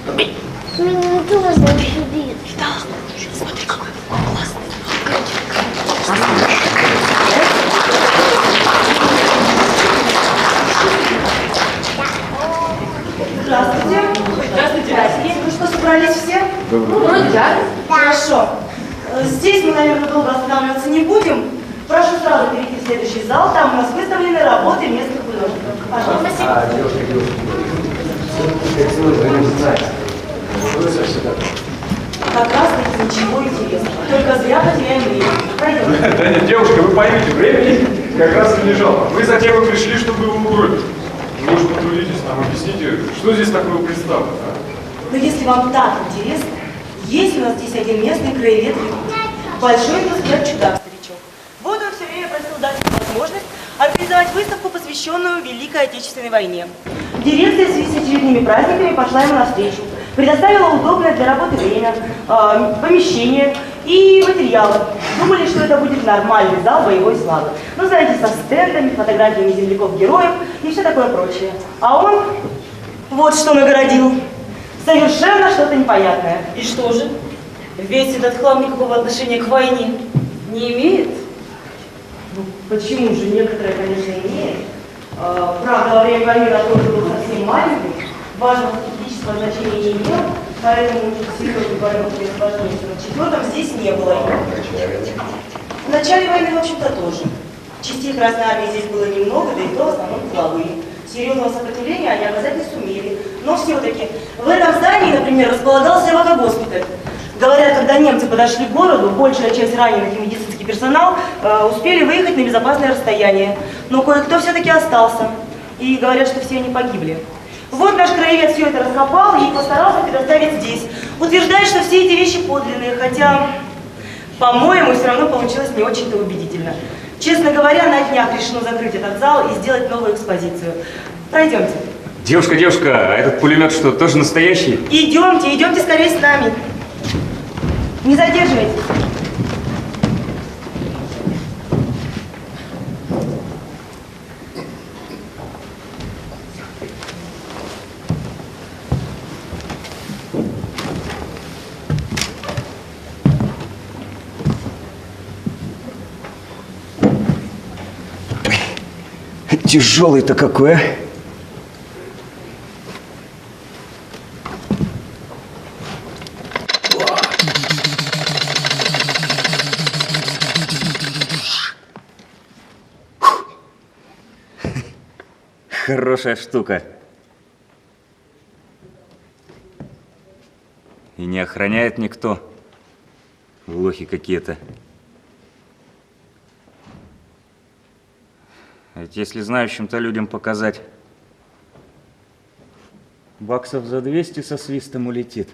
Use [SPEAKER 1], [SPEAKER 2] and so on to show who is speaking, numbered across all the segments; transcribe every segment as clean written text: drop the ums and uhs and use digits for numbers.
[SPEAKER 1] Меня тоже сидит.
[SPEAKER 2] Да, смотри, какой классный.
[SPEAKER 3] Здравствуйте. Здравствуйте. Ну что, собрались все?
[SPEAKER 2] Вроде да.
[SPEAKER 3] Хорошо. Здесь мы, наверное, долго останавливаться не будем. Прошу сразу перейти в следующий зал. Там у нас выставлены работы местных художников. Пожалуйста. Как раз таки ничего интересного. Только зря потеряем время. Пройдем.
[SPEAKER 4] Да нет, девушка, вы поймите, времени как раз и не жалко. Вы затем и пришли, чтобы его угробить. Вы уж потрудитесь нам, объясните, что здесь такого представлено, а?
[SPEAKER 3] Но если вам так интересно, есть у нас здесь один местный краевед, большой проспект чудак, старичок. Вот он все время просил дать ему возможность организовать выставку, посвященную Великой Отечественной войне. Дирекция в связи с очередными праздниками пошла ему навстречу. Предоставила удобное для работы время, помещение и материалы. Думали, что это будет нормальный зал боевой славы. Ну, знаете, со стендами, фотографиями земляков-героев и все такое прочее. А он вот что нагородил. Совершенно что-то непонятное.
[SPEAKER 5] И что же? Весь этот хлам никакого отношения к войне не имеет?
[SPEAKER 3] Ну, почему же? Некоторые, конечно, имеют. Правда, во время войны народ был совсем маленьким, важного стратегического значения не имел, поэтому серьезный боевой осложнений на 4-м здесь не было. В начале войны, в общем-то, тоже. Частей Красной Армии здесь было немного, да и то в основном тыловые. Серьезного сопротивления они оказать не сумели. Но все-таки в этом здании, например, располагался эвакогоспиталь. Говорят, когда немцы подошли к городу, большая часть раненых и медицинский персонал успели выехать на безопасное расстояние. Но кое-кто все-таки остался. И говорят, что все они погибли. Вот наш краевед все это раскопал и постарался предоставить здесь. Утверждает, что все эти вещи подлинные, хотя, по-моему, все равно получилось не очень-то убедительно. Честно говоря, на днях решено закрыть этот зал и сделать новую экспозицию. Пройдемте.
[SPEAKER 6] Девушка, а этот пулемет что, тоже настоящий?
[SPEAKER 3] Идемте, идемте скорее с нами. Не задерживайтесь.
[SPEAKER 6] Тяжелый-то какой, а? Хорошая штука. И не охраняет никто. Лохи какие-то. Ведь если знающим-то людям показать, баксов за 200 со свистом улетит.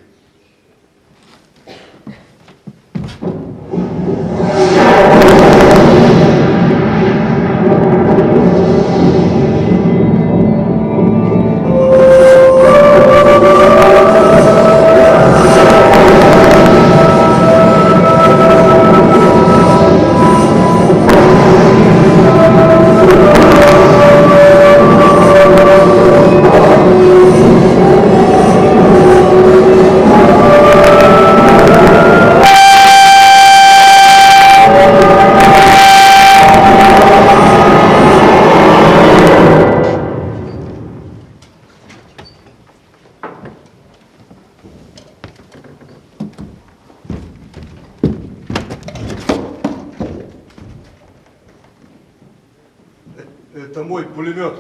[SPEAKER 4] Это мой пулемет.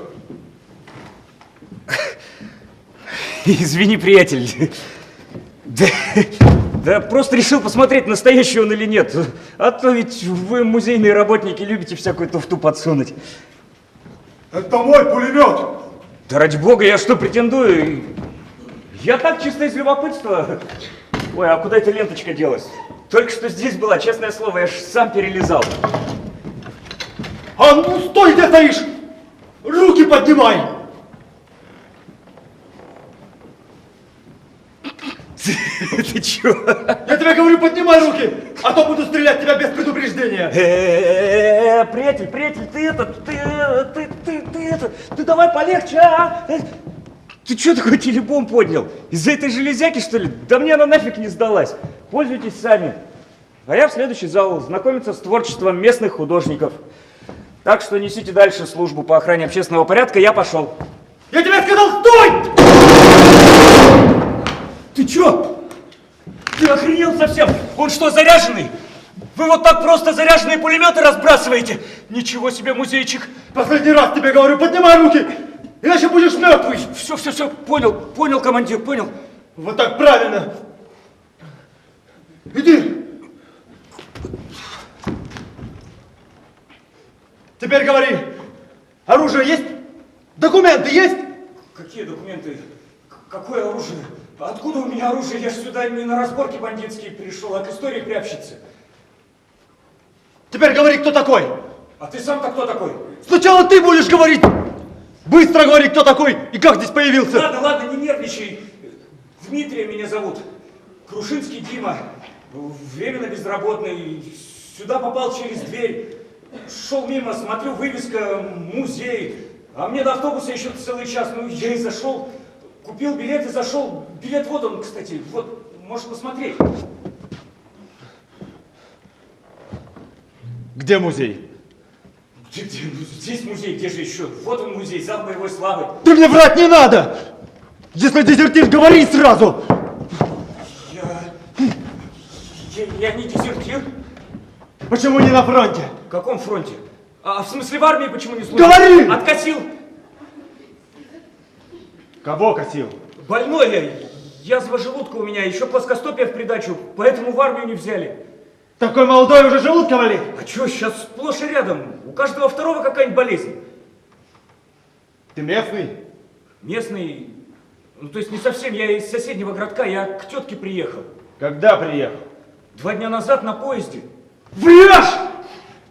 [SPEAKER 6] Извини, приятель. Да просто решил посмотреть, настоящий он или нет. А то ведь вы, музейные работники, любите всякую туфту подсунуть.
[SPEAKER 4] Это мой пулемет.
[SPEAKER 6] Да ради бога, я что, претендую? Я так чисто из любопытства. Ой, а куда эта ленточка делась? Только что здесь была, честное слово, я ж сам перелезал.
[SPEAKER 7] А ну стой, где стоишь! Руки поднимай!
[SPEAKER 6] Ты чё?
[SPEAKER 7] Я тебе говорю, поднимай руки, а то буду стрелять в тебя без предупреждения.
[SPEAKER 6] Приятель, ты давай полегче, а? Ты что такой телебом поднял? Из-за этой железяки, что ли? Да мне она нафиг не сдалась. Пользуйтесь сами. А я в следующий зал знакомиться с творчеством местных художников. Так что несите дальше службу по охране общественного порядка, я пошел.
[SPEAKER 7] Я тебе сказал, стой!
[SPEAKER 6] Ты чё? Ты охренел совсем? Он что, заряженный? Вы вот так просто заряженные пулеметы разбрасываете? Ничего себе, музейчик.
[SPEAKER 7] Последний раз тебе говорю, поднимай руки, иначе будешь мертвый.
[SPEAKER 6] Все, понял, командир, понял.
[SPEAKER 7] Вот так правильно. Иди. Теперь говори, оружие есть? Документы есть?
[SPEAKER 6] Какие документы? Какое оружие? Откуда у меня оружие? Я же сюда не на разборки бандитские пришел, а к истории прячется.
[SPEAKER 7] Теперь говори, кто такой.
[SPEAKER 6] А ты сам-то кто такой?
[SPEAKER 7] Сначала ты будешь говорить. Быстро говори, кто такой и как здесь появился.
[SPEAKER 6] Ладно, не нервничай. Дмитрия меня зовут. Крушинский Дима. Временно безработный. Сюда попал через дверь. Шел мимо, смотрю, вывеска «Музей». А мне до автобуса еще целый час. Ну, я и зашел. Купил билет и зашел. Билет вот он, кстати. Вот, можешь посмотреть.
[SPEAKER 7] Где музей?
[SPEAKER 6] Где? Ну, здесь музей, где же еще? Вот он музей, зал боевой славы.
[SPEAKER 7] Ты мне врать не надо! Если дезертир, говори сразу!
[SPEAKER 6] Я не дезертир.
[SPEAKER 7] Почему не на фронте?
[SPEAKER 6] В каком фронте? А в смысле в армии почему не служил?
[SPEAKER 7] Говори!
[SPEAKER 6] Откосил.
[SPEAKER 7] Кого косил?
[SPEAKER 6] Больной я. Язва желудка у меня, еще плоскостопие в придачу, поэтому в армию не взяли.
[SPEAKER 7] Такой молодой уже желудка болит?
[SPEAKER 6] А что, сейчас сплошь и рядом. У каждого второго какая-нибудь болезнь.
[SPEAKER 7] Ты местный?
[SPEAKER 6] Местный, ну то есть не совсем, я из соседнего городка, я к тетке приехал.
[SPEAKER 7] Когда приехал?
[SPEAKER 6] 2 дня назад на поезде.
[SPEAKER 7] Врешь!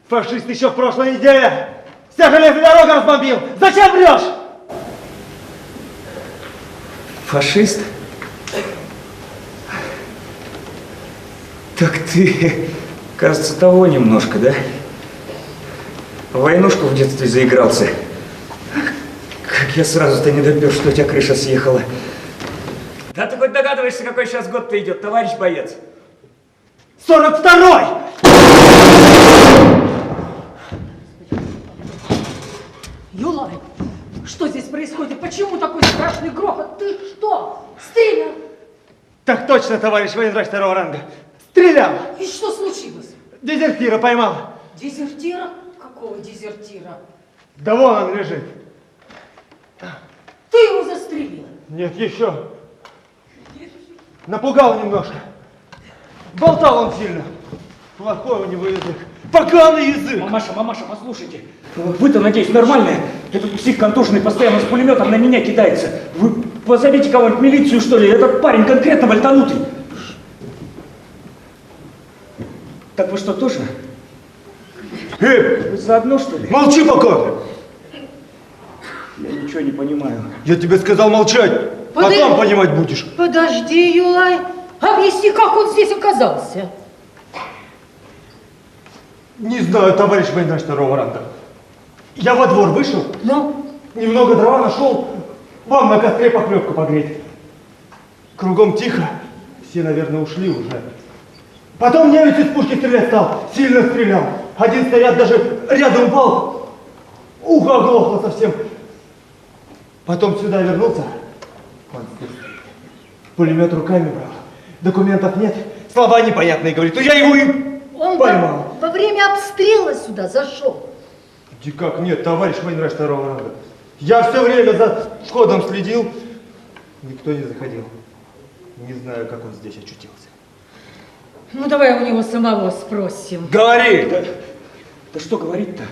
[SPEAKER 7] Фашист еще в прошлой неделе вся железная дорога разбомбил! Зачем врешь?
[SPEAKER 6] Фашист? Так ты, кажется, того немножко, да? В войнушку в детстве заигрался. Как я сразу-то не допер, что у тебя крыша съехала. Да ты хоть догадываешься, какой сейчас год-то идет, товарищ боец?
[SPEAKER 7] 42-й!
[SPEAKER 2] Юлай, что здесь происходит? Почему такой страшный грохот? Ты что, стрелял?
[SPEAKER 7] Так точно, товарищ военврач 2-го ранга. Стрелял!
[SPEAKER 2] И что случилось?
[SPEAKER 7] Дезертира поймал.
[SPEAKER 2] Дезертира? Какого дезертира?
[SPEAKER 7] Да вон он лежит.
[SPEAKER 2] Ты его застрелил?
[SPEAKER 7] Нет, еще. Напугал немножко. Болтал он сильно. Плохой у него язык. Поганый язык.
[SPEAKER 6] Мамаша, послушайте. Вы-то, надеюсь, нормальные? Этот псих контуженный постоянно с пулеметом на меня кидается. Вы позовите кого-нибудь, милицию, что ли? Этот парень конкретно вальтанутый. Так вы что, тоже? Вы заодно, что ли?
[SPEAKER 7] Молчи пока.
[SPEAKER 6] Я ничего не понимаю.
[SPEAKER 7] Я тебе сказал молчать. Потом понимать будешь.
[SPEAKER 2] Подожди, Юлай. Объясни, как он здесь оказался.
[SPEAKER 7] Не знаю, товарищ военврач 2-го ранга. Я во двор вышел,
[SPEAKER 2] Ну?
[SPEAKER 7] немного дрова нашел, вам на костре похлебку погреть. Кругом тихо, все, наверное, ушли уже. Потом немец из пушки стрелять стал, сильно стрелял. Один снаряд даже рядом упал, ухо оглохло совсем. Потом сюда вернулся, он здесь, пулемет руками брал, документов нет, слова непонятные говорит, ну я его и
[SPEAKER 2] Он
[SPEAKER 7] поймал.
[SPEAKER 2] во время обстрела сюда зашел.
[SPEAKER 7] Да как нет, товарищ военврач 2-го ранга. Я все время за входом следил, никто не заходил. Не знаю, как он здесь очутился.
[SPEAKER 2] Ну, давай у него самого спросим.
[SPEAKER 7] Говори!
[SPEAKER 6] Да что говорить-то?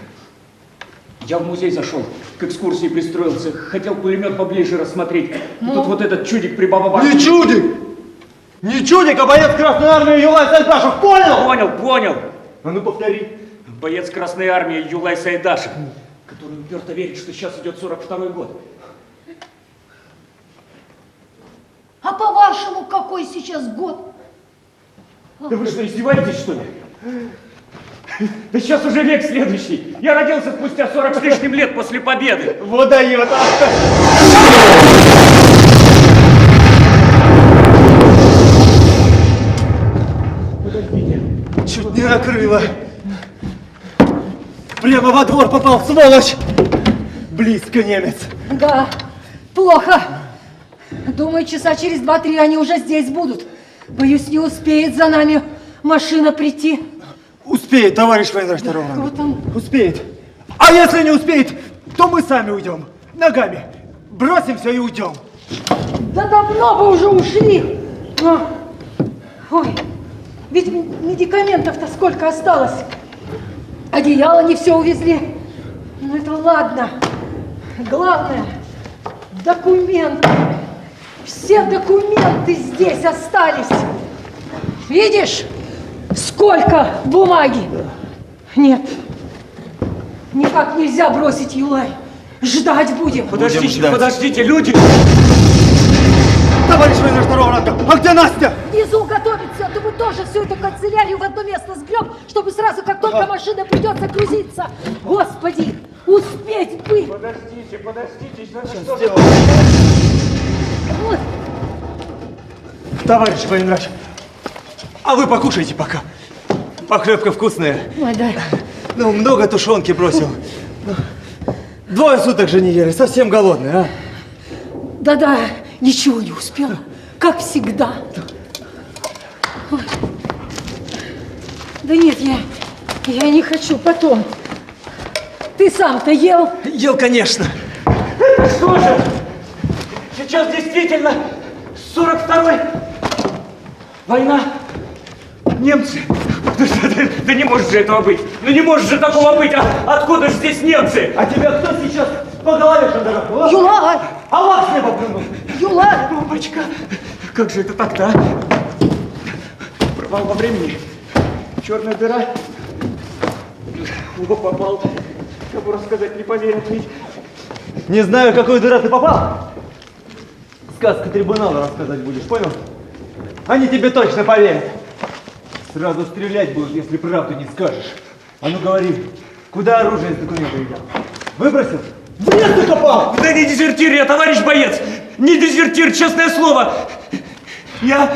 [SPEAKER 6] Я в музей зашел, к экскурсии пристроился, хотел пулемет поближе рассмотреть. И тут вот этот чудик при баба-башке.
[SPEAKER 7] Не чудик! Не чудик, а боец Красной Армии Юлай Сайдашев, понял?
[SPEAKER 6] Понял.
[SPEAKER 7] А ну повтори.
[SPEAKER 6] Боец Красной Армии Юлай Сайдашев, который уперто верит, что сейчас идет 42-й год.
[SPEAKER 2] А по-вашему, какой сейчас год?
[SPEAKER 6] Да вы что, издеваетесь, что ли? Да сейчас уже век следующий. Я родился спустя 40 с лишним лет после победы.
[SPEAKER 7] Вот дает, а! Не накрыло. Прямо во двор попал, сволочь. Близко немец.
[SPEAKER 2] Да, плохо. Думаю, часа через 2-3 они уже здесь будут. Боюсь, не успеет за нами машина прийти.
[SPEAKER 7] Успеет, товарищ военврач второго ранга.
[SPEAKER 2] Вот он.
[SPEAKER 7] Успеет. А если не успеет, то мы сами уйдем. Ногами. Бросимся и уйдем.
[SPEAKER 2] Да давно бы уже ушли. Ой, ведь медикаментов-то сколько осталось. Одеяло не все увезли. Ну это ладно. Главное, документы. Все документы здесь остались. Видишь, сколько бумаги? Нет, никак нельзя бросить, Юлай. Ждать будем.
[SPEAKER 6] Подождите, подождите, люди!
[SPEAKER 7] Товарищ военврач второго ранга, а где Настя?
[SPEAKER 2] Внизу готовится, а то мы тоже всю эту канцелярию в одно место сбьем, чтобы сразу, как только машина придет, загрузиться. Господи, успеть бы!
[SPEAKER 6] Подождите,
[SPEAKER 2] Вот.
[SPEAKER 7] Товарищ военврач, а вы покушайте пока. Похлебка вкусная.
[SPEAKER 2] Ой, да.
[SPEAKER 7] Ну, много тушенки бросил. 2 суток же не ели, совсем голодный, а?
[SPEAKER 2] Да-да, ничего не успела, как всегда. Ой. Да нет, я не хочу, потом. Ты сам-то ел?
[SPEAKER 7] Ел, конечно.
[SPEAKER 6] Что же? Сейчас действительно 42-й. Война. Немцы. Да не может же этого быть. Ну не может же такого быть. Откуда же здесь немцы?
[SPEAKER 7] А тебя кто сейчас по голове шандарахнул?
[SPEAKER 2] Юлай!
[SPEAKER 7] Аллах с неба плюнул.
[SPEAKER 2] Юлай!
[SPEAKER 6] Мамочка, как же это так-то, Провал во времени. Черная дыра. О, попал. Кому рассказать, не поверят ведь.
[SPEAKER 7] Не знаю, в какую дыру ты попал. Сказка трибунала рассказать будешь, понял? Они тебе точно поверят. Сразу стрелять будут, если правду не скажешь. А ну говори, куда оружие с документами взял? Выбросил? В лес закопал!
[SPEAKER 6] Да не дезертир я, товарищ боец! Не дезертир, честное слово! Я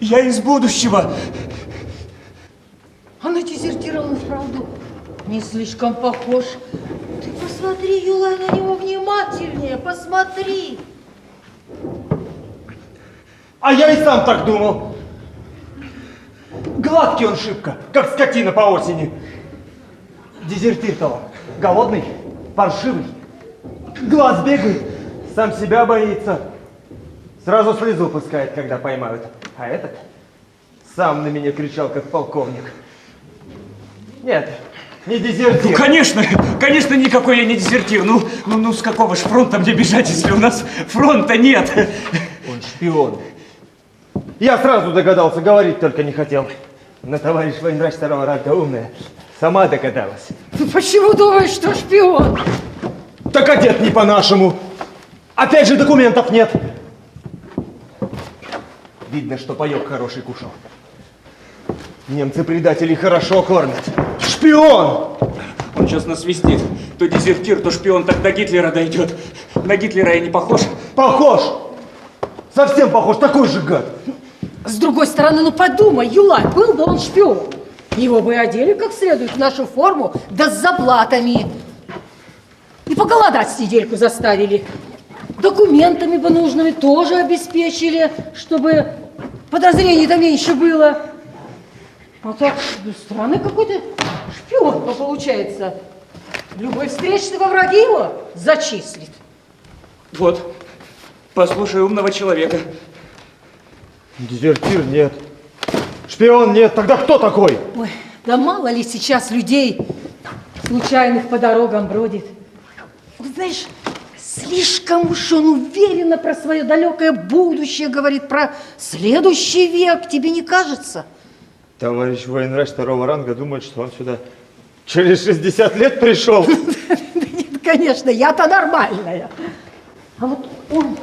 [SPEAKER 6] из будущего!
[SPEAKER 2] А на дезертировал вправду не слишком похож. Ты посмотри, Юлай, на него внимательнее, посмотри.
[SPEAKER 7] А я и сам так думал. Гладкий он шибко, как скотина по осени. Дезертир-то он голодный, паршивый, глаз бегает, сам себя боится. Сразу слезу пускает, когда поймают. А этот сам на меня кричал, как полковник. Нет, не дезертир.
[SPEAKER 6] Ну, конечно, никакой я не дезертир. Ну, с какого ж фронта мне бежать, если у нас фронта нет?
[SPEAKER 7] Он шпион. Я сразу догадался, говорить только не хотел. Но товарищ военврач второго ранга умная, сама догадалась.
[SPEAKER 2] Ты почему думаешь, что шпион?
[SPEAKER 7] Так одет не по-нашему. Опять же документов нет. Видно, что паёк хороший кушал. Немцы предателей хорошо кормят. Шпион!
[SPEAKER 6] Он сейчас насвистит. То дезертир, то шпион, так до Гитлера дойдет. На Гитлера я не похож?
[SPEAKER 7] Похож! Совсем похож, такой же гад.
[SPEAKER 2] С другой стороны, ну подумай, Юлай, был бы он шпион. Его бы одели как следует в нашу форму, да с заплатами. И поголодать с недельку заставили. Документами бы нужными тоже обеспечили, чтобы подозрений-то меньше было. А так, ну, странный какой-то шпион получается. Любой встречный во враги его зачислит.
[SPEAKER 6] Вот, послушай умного человека.
[SPEAKER 7] Дезертир нет. Шпион нет. Тогда кто такой?
[SPEAKER 2] Ой, да мало ли сейчас людей случайных по дорогам бродит. Вот знаешь, слишком уж он уверенно про свое далекое будущее говорит, про следующий век, тебе не кажется?
[SPEAKER 7] Товарищ военврач второго ранга думает, что он сюда через 60 лет пришел.
[SPEAKER 2] Да нет, конечно, я-то нормальная. А вот он...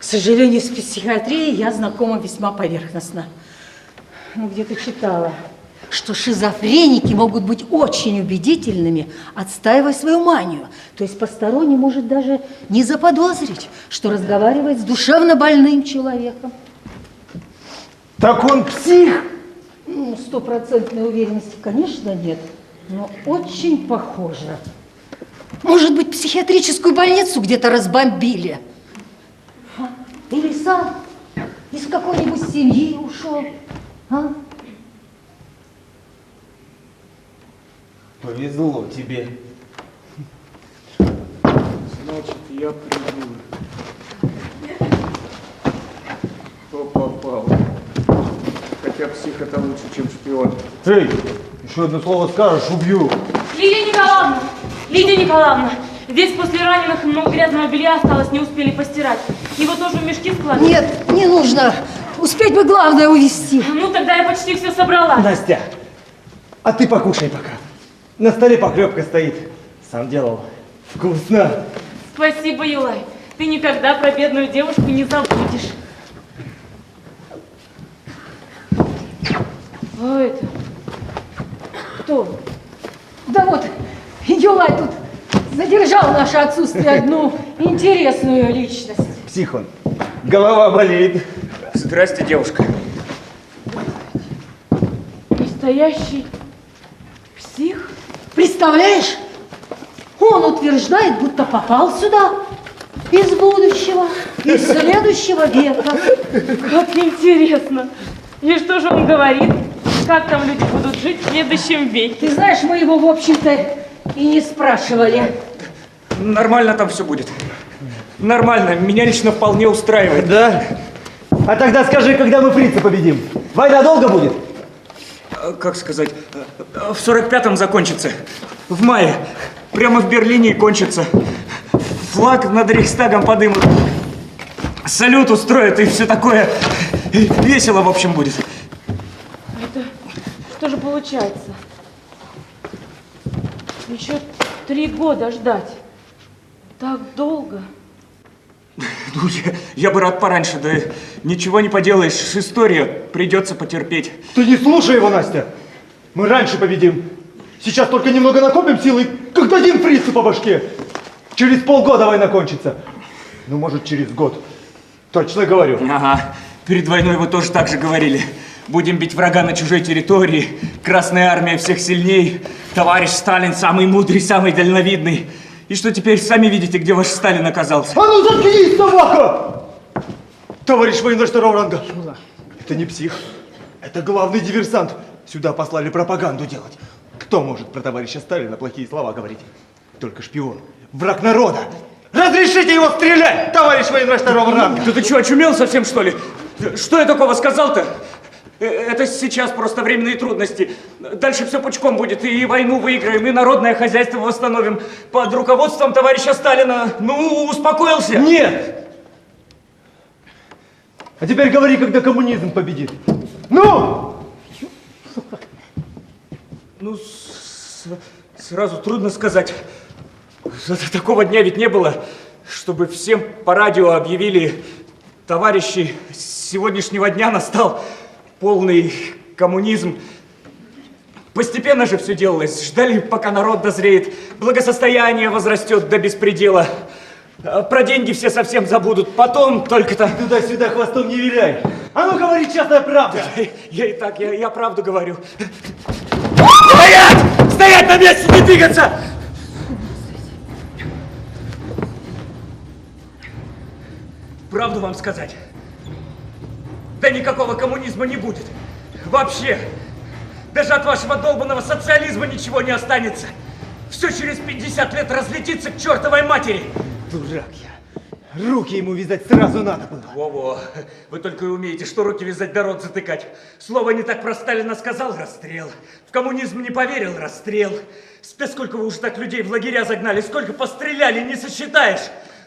[SPEAKER 2] сожалению, с психиатрией я знакома весьма поверхностно. Ну, где-то читала, что шизофреники могут быть очень убедительными, отстаивая свою манию. То есть посторонний может даже не заподозрить, что разговаривает с душевно больным человеком.
[SPEAKER 7] Так он псих?
[SPEAKER 2] Ну, стопроцентной уверенности, конечно, нет, но очень похоже. Может быть, психиатрическую больницу где-то разбомбили? А? Или сам из какой-нибудь семьи ушел? А?
[SPEAKER 7] Повезло тебе.
[SPEAKER 6] Значит, я приду. Кто попал? Хотя псих это лучше, чем шпион.
[SPEAKER 7] Эй, еще одно слово скажешь, убью.
[SPEAKER 5] Лидия Николаевна, здесь после раненых много грязного белья осталось, не успели постирать. Его тоже в мешки складывать?
[SPEAKER 2] Нет, не нужно. Успеть бы главное увезти.
[SPEAKER 5] Ну, тогда я почти все собрала.
[SPEAKER 7] Настя, а ты покушай пока. На столе похлебка стоит. Сам делал. Вкусно.
[SPEAKER 5] Спасибо, Юлай. Ты никогда про бедную девушку не забудешь. А это? Кто?
[SPEAKER 2] Да вот, Юлай тут задержал наше отсутствие одну интересную личность.
[SPEAKER 7] Псих он. Голова болит.
[SPEAKER 6] Здрасте, девушка.
[SPEAKER 5] Настоящий псих?
[SPEAKER 2] Представляешь, он утверждает, будто попал сюда из будущего, из следующего века.
[SPEAKER 5] Как интересно. И что же он говорит? Как там люди будут жить в следующем веке?
[SPEAKER 2] Ты знаешь, мы его, в общем-то, и не спрашивали.
[SPEAKER 6] Нормально там все будет. Нормально, меня лично вполне устраивает.
[SPEAKER 7] Да? А тогда скажи, когда мы принца победим? Война долго будет?
[SPEAKER 6] Как сказать, в 45-м закончится. В мае. Прямо в Берлине и кончится. Флаг над Рейхстагом подымут. Салют устроят и все такое. Весело, в общем, будет.
[SPEAKER 5] Это что же получается? Еще 3 года ждать. Так долго.
[SPEAKER 6] Ну, я бы рад пораньше, да ничего не поделаешь. История, придется потерпеть.
[SPEAKER 7] Ты не слушай его, Настя. Мы раньше победим. Сейчас только немного накопим силы, как дадим фрицу по башке. Через полгода война кончится. Ну, может, через год. Точно говорю.
[SPEAKER 6] Ага, перед войной вы тоже так же говорили. Будем бить врага на чужой территории. Красная армия всех сильней. Товарищ Сталин самый мудрый, самый дальновидный. И что теперь, сами видите, где ваш Сталин оказался?
[SPEAKER 7] А ну заткнись, собака! Товарищ военный второго ранга. Это не псих. Это главный диверсант. Сюда послали пропаганду делать. Кто может про товарища Сталина плохие слова говорить? Только шпион. Враг народа. Разрешите его стрелять, товарищ военный второго ранга.
[SPEAKER 6] Да ты что, очумел совсем, что ли? Что я такого сказал-то? Это сейчас просто временные трудности. Дальше все пучком будет. И войну выиграем, и народное хозяйство восстановим. Под руководством товарища Сталина. Ну, успокоился?
[SPEAKER 7] Нет! А теперь говори, когда коммунизм победит. Ну!
[SPEAKER 6] Ну, сразу трудно сказать. Такого дня ведь не было, чтобы всем по радио объявили: товарищи, с сегодняшнего дня настал полный коммунизм. Постепенно же все делалось. Ждали, пока народ дозреет, благосостояние возрастет до беспредела. Про деньги все совсем забудут. Потом только-то...
[SPEAKER 7] Туда-сюда хвостом не виляй. А ну говори честная правда.
[SPEAKER 6] Я правду говорю. Стоять! Стоять на месте, не двигаться! Правду вам сказать? Да никакого коммунизма не будет. Вообще. Даже от вашего долбанного социализма ничего не останется. Все через 50 лет разлетится к чертовой матери.
[SPEAKER 7] Дурак я. Руки ему вязать сразу надо было.
[SPEAKER 6] Во-во, вы только и умеете, что руки вязать да рот затыкать. Слово не так про Сталина сказал — расстрел. В коммунизм не поверил — расстрел. Сколько вы уже так людей в лагеря загнали, сколько постреляли, не сосчитаешь.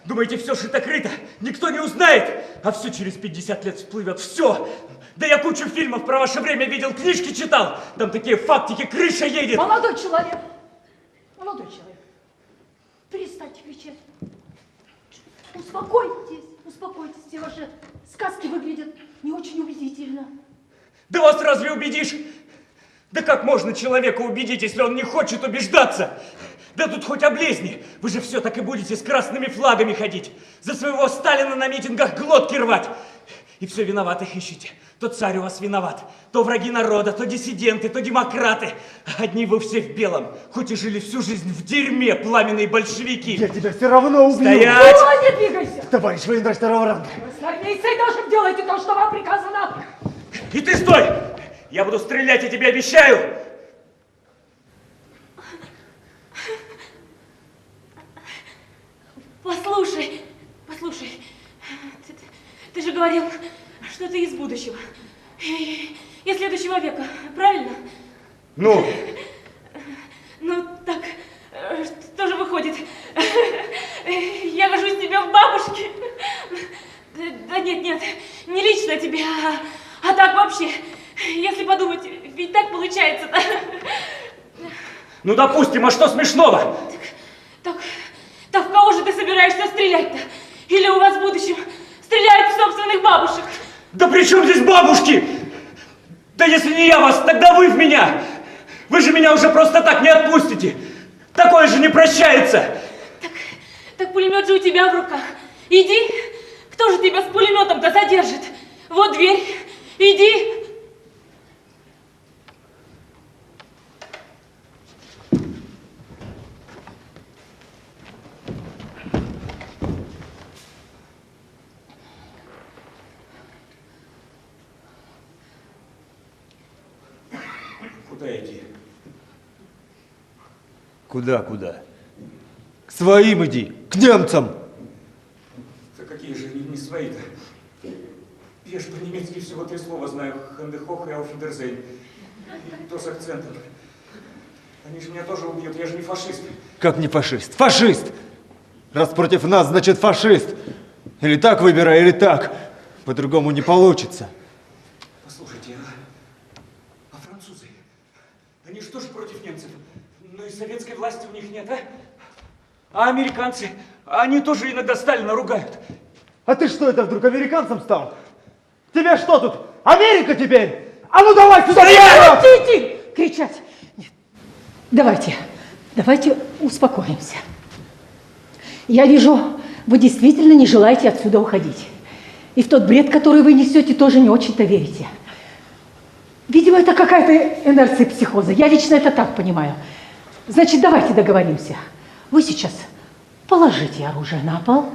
[SPEAKER 6] Думаете, все шито-крыто, никто не узнает, а все через 50 лет всплывет, все. Да я кучу фильмов про ваше время видел, книжки читал, там такие фактики, крыша едет.
[SPEAKER 2] Молодой человек, перестаньте кричать. Успокойтесь, Успокойтесь, все ваши сказки выглядят не очень убедительно.
[SPEAKER 6] Да вас разве убедишь? Да как можно человека убедить, если он не хочет убеждаться? Да тут хоть облезни. Вы же все так и будете с красными флагами ходить. За своего Сталина на митингах глотки рвать. И все виноватых ищете. То царь у вас виноват, то враги народа, то диссиденты, то демократы. Одни вы все в белом, хоть и жили всю жизнь в дерьме, пламенные большевики.
[SPEAKER 7] Я тебя все равно убью.
[SPEAKER 6] Стоять!
[SPEAKER 2] О, не двигайся!
[SPEAKER 7] Товарищ военврач второго ранга.
[SPEAKER 2] Вы с армейцей тоже делайте то, что вам приказано.
[SPEAKER 6] И ты стой! Я буду стрелять, я тебе обещаю!
[SPEAKER 5] Послушай, ты же говорил, что ты из будущего. Я следующего века, правильно?
[SPEAKER 7] Ну?
[SPEAKER 5] Ну, так, что же выходит? Я гожусь тебе в бабушке. Да нет, не лично тебе, а так вообще. Если подумать, ведь так получается-то.
[SPEAKER 6] Ну, допустим, а что смешного?
[SPEAKER 5] Так в кого же ты собираешься стрелять-то? Или у вас в будущем стреляют в собственных бабушек?
[SPEAKER 6] Да при чем здесь бабушки? Да если не я вас, тогда вы в меня. Вы же меня уже просто так не отпустите. Такое же не прощается.
[SPEAKER 5] Так пулемет же у тебя в руках. Иди. Кто же тебя с пулеметом-то задержит? Вот дверь. Иди.
[SPEAKER 6] Куда идти?
[SPEAKER 7] Куда? К своим иди, к немцам.
[SPEAKER 6] Да какие же не свои-то? Я ж по-немецки всего 3 слова знаю. Хандехох и Ауфидерзейн. И то с акцентом. Они же меня тоже убьют, я же не фашист.
[SPEAKER 7] Как не фашист? Фашист! Раз против нас, значит фашист. Или так выбирай, или так. По-другому не получится.
[SPEAKER 6] Послушайте, а французы? Они что же против немцев? Ну и советской власти у них нет, а? А американцы? Они тоже иногда Сталина ругают.
[SPEAKER 7] А ты что это вдруг американцем стал? Тебе что тут? Америка теперь? А ну давай сюда!
[SPEAKER 2] Идти! Кричать! Нет. Давайте успокоимся. Я вижу, вы действительно не желаете отсюда уходить. И в тот бред, который вы несете, тоже не очень-то верите. Видимо, это какая-то инерция психоза. Я лично это так понимаю. Значит, давайте договоримся. Вы сейчас положите оружие на пол,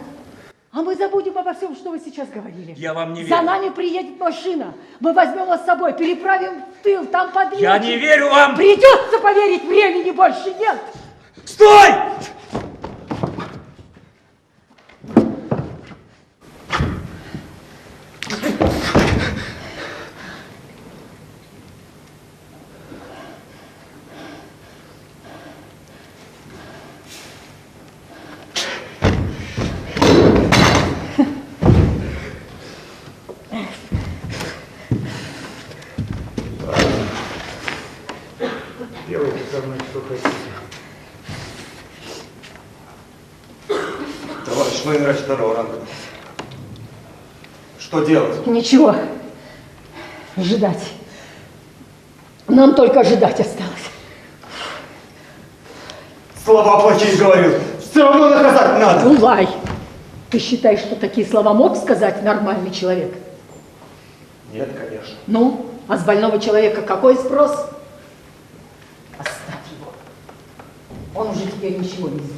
[SPEAKER 2] а мы забудем обо всем, что вы сейчас говорили.
[SPEAKER 6] Я вам не верю.
[SPEAKER 2] За нами приедет машина. Мы возьмем вас с собой, переправим в тыл, там подвинем.
[SPEAKER 6] Я не верю вам!
[SPEAKER 2] Придется поверить, времени больше нет.
[SPEAKER 6] Стой!
[SPEAKER 7] Делайте со мной, что хотите. Товарищ военврач второго ранга. Что делать?
[SPEAKER 2] Ничего. Ждать. Нам только ожидать осталось.
[SPEAKER 7] Слова плохие говорил. Все равно наказать надо.
[SPEAKER 2] Улай! Ты считаешь, что такие слова мог сказать нормальный человек?
[SPEAKER 7] Нет, конечно.
[SPEAKER 2] Ну, а с больного человека какой спрос? Оставь его. Он уже теперь ничего не сделает.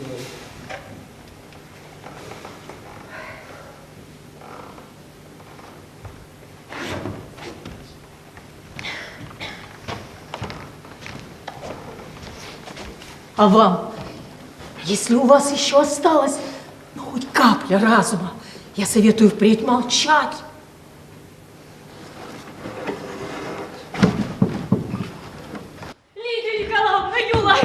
[SPEAKER 2] А вам, если у вас еще осталось, ну, хоть капля разума, я советую впредь молчать.
[SPEAKER 5] Лидия Николаевна, Юлай,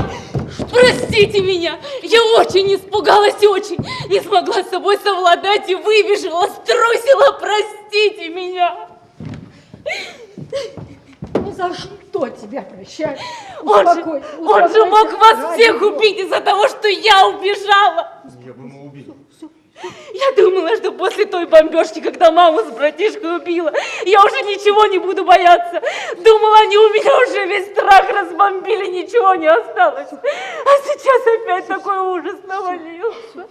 [SPEAKER 5] простите меня. Я очень испугалась, очень. Не смогла с собой совладать и выбежала, струсила. Простите меня.
[SPEAKER 2] Ну за что тебя прощать?
[SPEAKER 5] Он же мог вас всех убить из-за того, что я убежала.
[SPEAKER 7] Я бы ему убил.
[SPEAKER 2] Все.
[SPEAKER 5] Я думала, что после той бомбежки, когда маму с братишкой убила, я уже ничего не буду бояться. Думала, они у меня уже весь страх разбомбили, ничего не осталось. А сейчас опять такой ужас навалился.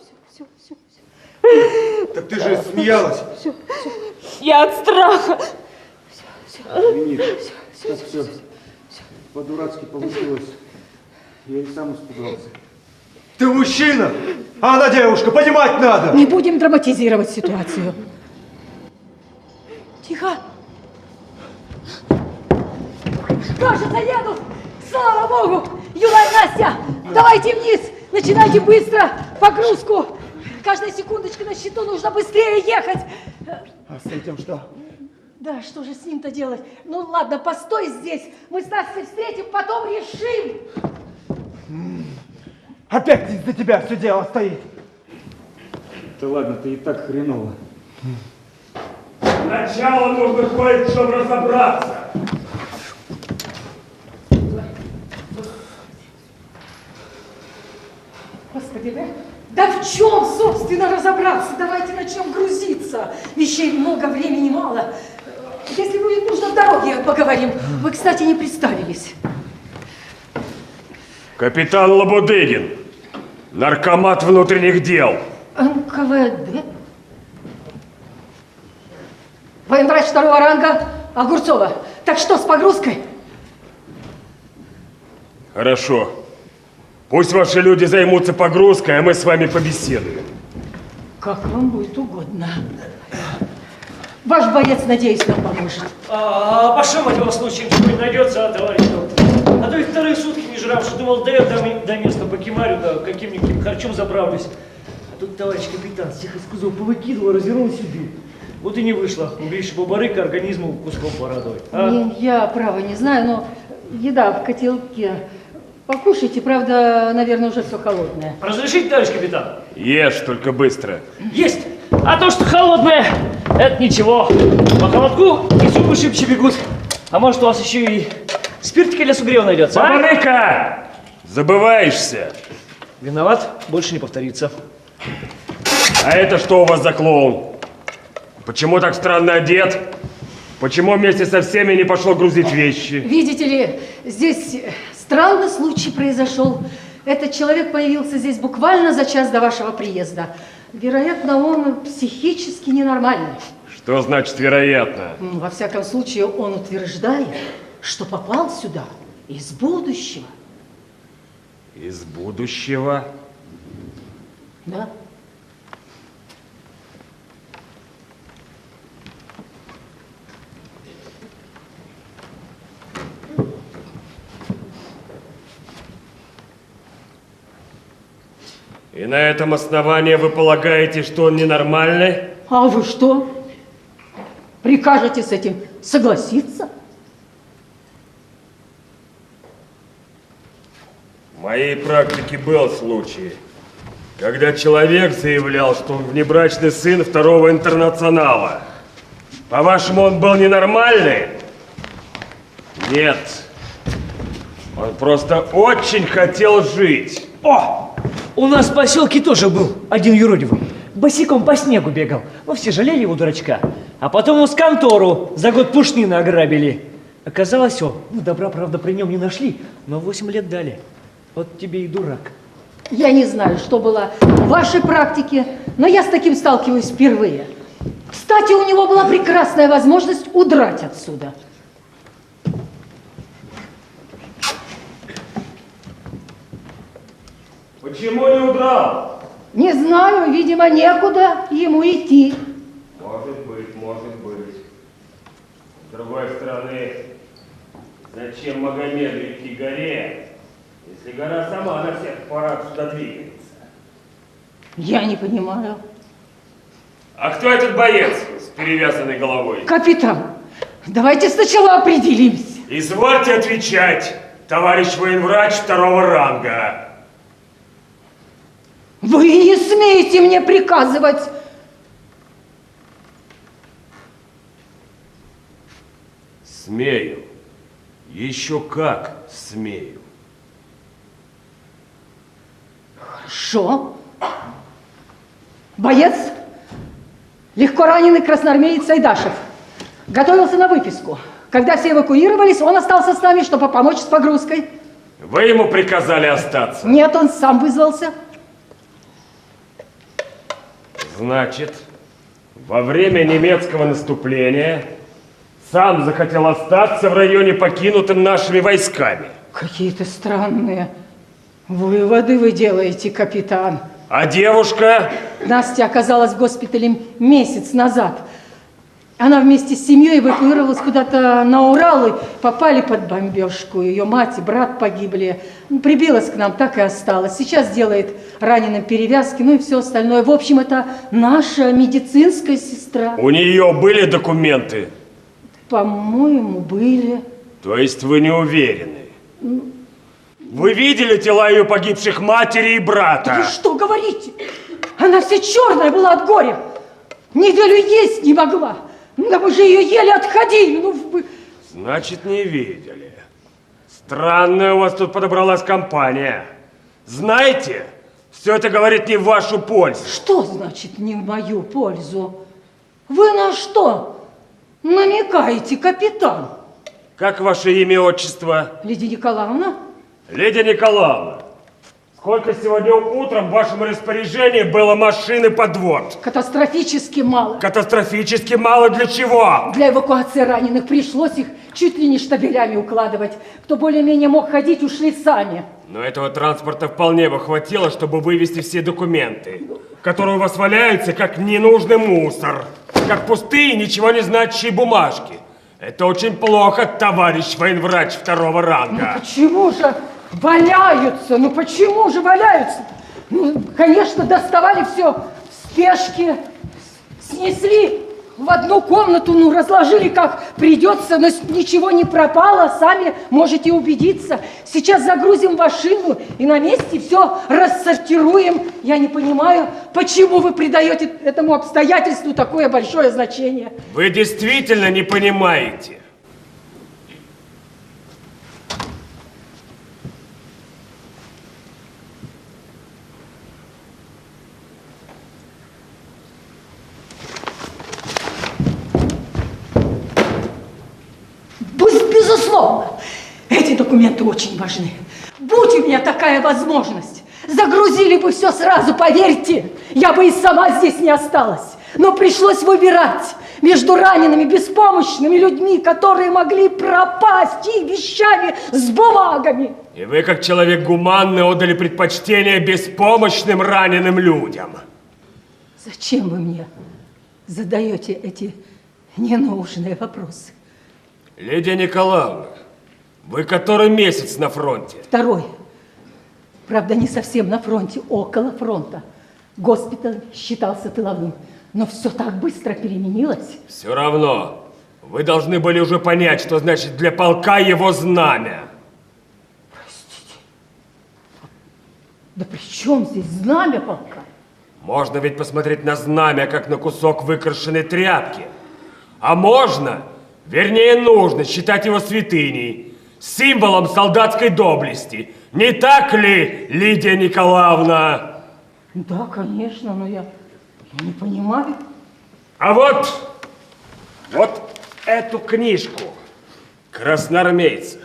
[SPEAKER 7] Так ты же смеялась.
[SPEAKER 5] Я от страха.
[SPEAKER 7] Извини, так все по-дурацки получилось. Я и сам испугался. Ты мужчина, а она девушка, понимать надо.
[SPEAKER 2] Не будем драматизировать ситуацию. Тихо. Кажется, едут. Слава Богу. Юла и Настя, давайте вниз. Начинайте быстро погрузку. Каждая секундочка на счету, нужно быстрее ехать.
[SPEAKER 7] А с этим что?
[SPEAKER 2] Да, что же с ним-то делать? Ну ладно, постой здесь. Мы с Настей встретим, потом решим.
[SPEAKER 7] Опять из-за тебя все дело стоит.
[SPEAKER 6] Да ладно, ты и так хреново. Сначала нужно кое-в чем разобраться.
[SPEAKER 2] Господи, да в чем, собственно, разобраться? Давайте начнем грузиться. Вещей много, времени мало. Если будет нужно, в дороге поговорим. Вы, кстати, не представились.
[SPEAKER 4] Капитан Лобудыгин, наркомат внутренних дел.
[SPEAKER 2] НКВД? Военврач второго ранга Огурцова. Так что с погрузкой?
[SPEAKER 4] Хорошо. Пусть ваши люди займутся погрузкой, а мы с вами побеседуем.
[SPEAKER 2] Как вам будет угодно. Ваш боец, надеюсь, нам поможет.
[SPEAKER 1] А по шуму случае что-нибудь найдется, товарищ доктор? А то и вторые сутки не жравши, думал, да я до места покемарю, да каким-нибудь харчом заправлюсь. А тут товарищ капитан всех из кузова повыкидывал, развернул себе. Вот и не вышло. Углейший бабарыка организму куском порадовать. А?
[SPEAKER 2] Я, право, не знаю, но еда в котелке. Покушайте, правда, наверное, уже все холодное.
[SPEAKER 1] Разрешите, товарищ капитан?
[SPEAKER 4] Ешь, только быстро.
[SPEAKER 1] Есть! А то, что холодное, это ничего. По холодку и зубы шибче бегут. А может, у вас еще и спиртика для сугрева найдется, а?
[SPEAKER 4] Бабарыка! Забываешься.
[SPEAKER 1] Виноват, больше не повторится.
[SPEAKER 4] А это что у вас за клоун? Почему так странно одет? Почему вместе со всеми не пошел грузить вещи?
[SPEAKER 2] Видите ли, здесь странный случай произошел. Этот человек появился здесь буквально за час до вашего приезда. Вероятно, он психически ненормальный.
[SPEAKER 4] Что значит вероятно?
[SPEAKER 2] Во всяком случае, он утверждает, что попал сюда из будущего.
[SPEAKER 4] Из будущего?
[SPEAKER 2] Да.
[SPEAKER 4] И на этом основании вы полагаете, что он ненормальный?
[SPEAKER 2] А вы что? Прикажете с этим согласиться?
[SPEAKER 4] В моей практике был случай, когда человек заявлял, что он внебрачный сын второго интернационала. По-вашему, он был ненормальный? Нет. Он просто очень хотел жить.
[SPEAKER 1] О! У нас в поселке тоже был один юродивый. Босиком по снегу бегал. Ну, все жалели его, дурачка. А потом его с контору за год пушнины ограбили. Оказалось, добра, правда, при нем не нашли, но 8 лет дали. Вот тебе и дурак.
[SPEAKER 2] Я не знаю, что было в вашей практике, но я с таким сталкиваюсь впервые. Кстати, у него была прекрасная возможность удрать отсюда.
[SPEAKER 4] Почему не удрал?
[SPEAKER 2] Не знаю, видимо, некуда ему идти.
[SPEAKER 4] Может быть, может быть. С другой стороны, зачем Магомеду идти к горе, если гора сама на всех парах сюда двигается?
[SPEAKER 2] Я не понимаю.
[SPEAKER 4] А кто этот боец с перевязанной головой?
[SPEAKER 2] Капитан, давайте сначала определимся.
[SPEAKER 4] Извольте отвечать, товарищ военврач второго ранга.
[SPEAKER 2] Вы не смеете мне приказывать.
[SPEAKER 4] Смею. Еще как смею.
[SPEAKER 2] Хорошо. Боец, легко раненый красноармеец Сайдашев, готовился на выписку. Когда все эвакуировались, он остался с нами, чтобы помочь с погрузкой.
[SPEAKER 4] Вы ему приказали остаться?
[SPEAKER 2] Нет, он сам вызвался.
[SPEAKER 4] Значит, во время немецкого наступления сам захотел остаться в районе, покинутым нашими войсками.
[SPEAKER 2] Какие-то странные выводы вы делаете, капитан.
[SPEAKER 4] А девушка?
[SPEAKER 2] Настя оказалась в госпитале месяц назад. Она вместе с семьей эвакуировалась куда-то на Урал и попали под бомбежку. Ее мать и брат погибли. Прибилась к нам, так и осталась. Сейчас делает раненым перевязки, ну и все остальное. В общем, это наша медицинская сестра.
[SPEAKER 4] У нее были документы?
[SPEAKER 2] По-моему, были.
[SPEAKER 4] То есть вы не уверены? Вы видели тела ее погибших матери и брата?
[SPEAKER 2] Вы что говорите? Она вся черная была от горя. Неделю есть не могла. Да мы же ее еле отходили. Ну, вы...
[SPEAKER 4] Значит, не видели. Странная у вас тут подобралась компания. Знаете, все это говорит не в вашу пользу.
[SPEAKER 2] Что значит не в мою пользу? Вы на что намекаете, капитан?
[SPEAKER 4] Как ваше имя и отчество?
[SPEAKER 2] Лидия Николаевна?
[SPEAKER 4] Лидия Николаевна, сколько сегодня утром в вашем распоряжении было машин и подвод?
[SPEAKER 2] Катастрофически мало.
[SPEAKER 4] Катастрофически мало для чего?
[SPEAKER 2] Для эвакуации раненых пришлось их чуть ли не штабелями укладывать. Кто более-менее мог ходить, ушли сами.
[SPEAKER 4] Но этого транспорта вполне бы хватило, чтобы вывезти все документы, которые у вас валяются, как ненужный мусор, как пустые, ничего не значащие бумажки. Это очень плохо, товарищ военврач второго ранга.
[SPEAKER 2] Ну почему же валяются? Ну почему же валяются? Ну, конечно, доставали все в спешке, снесли в одну комнату, ну, разложили как придется, но ничего не пропало, сами можете убедиться. Сейчас загрузим в машину и на месте все рассортируем. Я не понимаю, почему вы придаете этому обстоятельству такое большое значение.
[SPEAKER 4] Вы действительно не понимаете.
[SPEAKER 2] Безусловно, эти документы очень важны. Будь у меня такая возможность, загрузили бы все сразу, поверьте, я бы и сама здесь не осталась. Но пришлось выбирать между ранеными, беспомощными людьми, которые могли пропасть, и вещами с бумагами.
[SPEAKER 4] И вы, как человек гуманный, отдали предпочтение беспомощным раненым людям.
[SPEAKER 2] Зачем вы мне задаете эти ненужные вопросы?
[SPEAKER 4] Лидия Николаевна, вы который месяц на фронте?
[SPEAKER 2] Второй. Правда, не совсем на фронте, около фронта. Госпиталь считался тыловым. Но все так быстро переменилось.
[SPEAKER 4] Все равно, вы должны были уже понять, что значит для полка его знамя.
[SPEAKER 2] Простите. Да при чем здесь знамя полка?
[SPEAKER 4] Можно ведь посмотреть на знамя, как на кусок выкрашенной тряпки. А можно, вернее нужно, считать его святыней, символом солдатской доблести. Не так ли, Лидия Николаевна?
[SPEAKER 2] Да, конечно, но я не понимаю.
[SPEAKER 4] А вот эту книжку красноармейца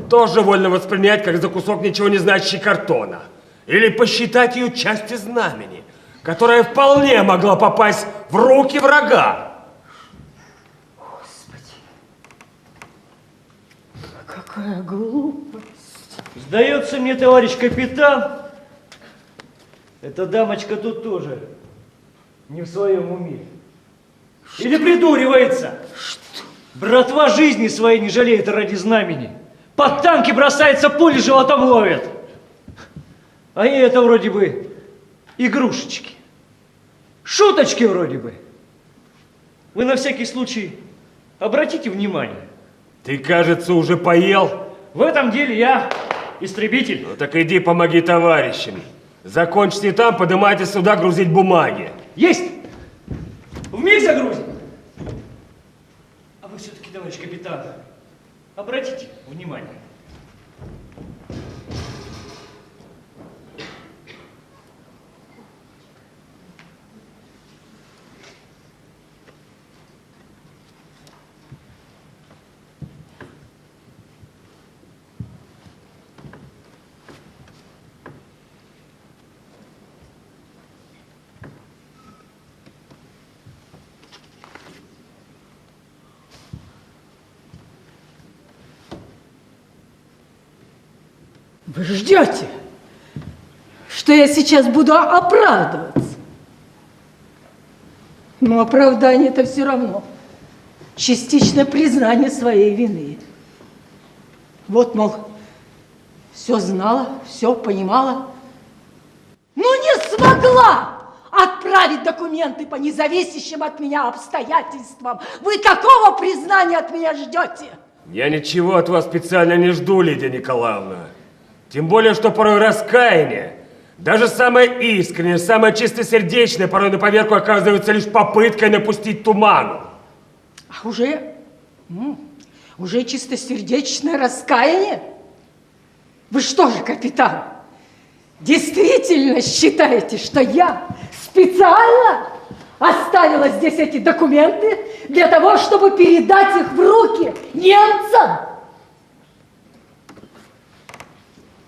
[SPEAKER 4] тоже вольно воспринять, как за кусок ничего не значащий картона. Или посчитать ее частью знамени, которая вполне могла попасть в руки врага.
[SPEAKER 2] Господи, какая глупость.
[SPEAKER 1] Сдается мне, товарищ капитан, эта дамочка тут тоже не в своем уме. Или придуривается. Что? Братва жизни своей не жалеет ради знамени. Под танки бросается, пули животом ловят. А ей это вроде бы игрушечки. Шуточки вроде бы. Вы на всякий случай обратите внимание.
[SPEAKER 4] Ты, кажется, уже поел.
[SPEAKER 1] В этом деле я истребитель.
[SPEAKER 4] Ну так иди помоги товарищам. Закончите там, поднимайте сюда грузить бумаги.
[SPEAKER 1] Есть! Вмиг загрузим! А вы все-таки, товарищ капитан, обратите внимание.
[SPEAKER 2] Вы ждете, что я сейчас буду оправдываться. Но оправдание это все равно частичное признание своей вины. Вот, мол, все знала, все понимала, но не смогла отправить документы по независящим от меня обстоятельствам. Вы такого признания от меня ждете?
[SPEAKER 4] Я ничего от вас специально не жду, Лидия Николаевна. Тем более, что порой раскаяние, даже самое искреннее, самое чистосердечное, порой на поверку оказывается лишь попыткой напустить туману.
[SPEAKER 2] А уже чистосердечное раскаяние? Вы что же, капитан, действительно считаете, что я специально оставила здесь эти документы для того, чтобы передать их в руки немцам?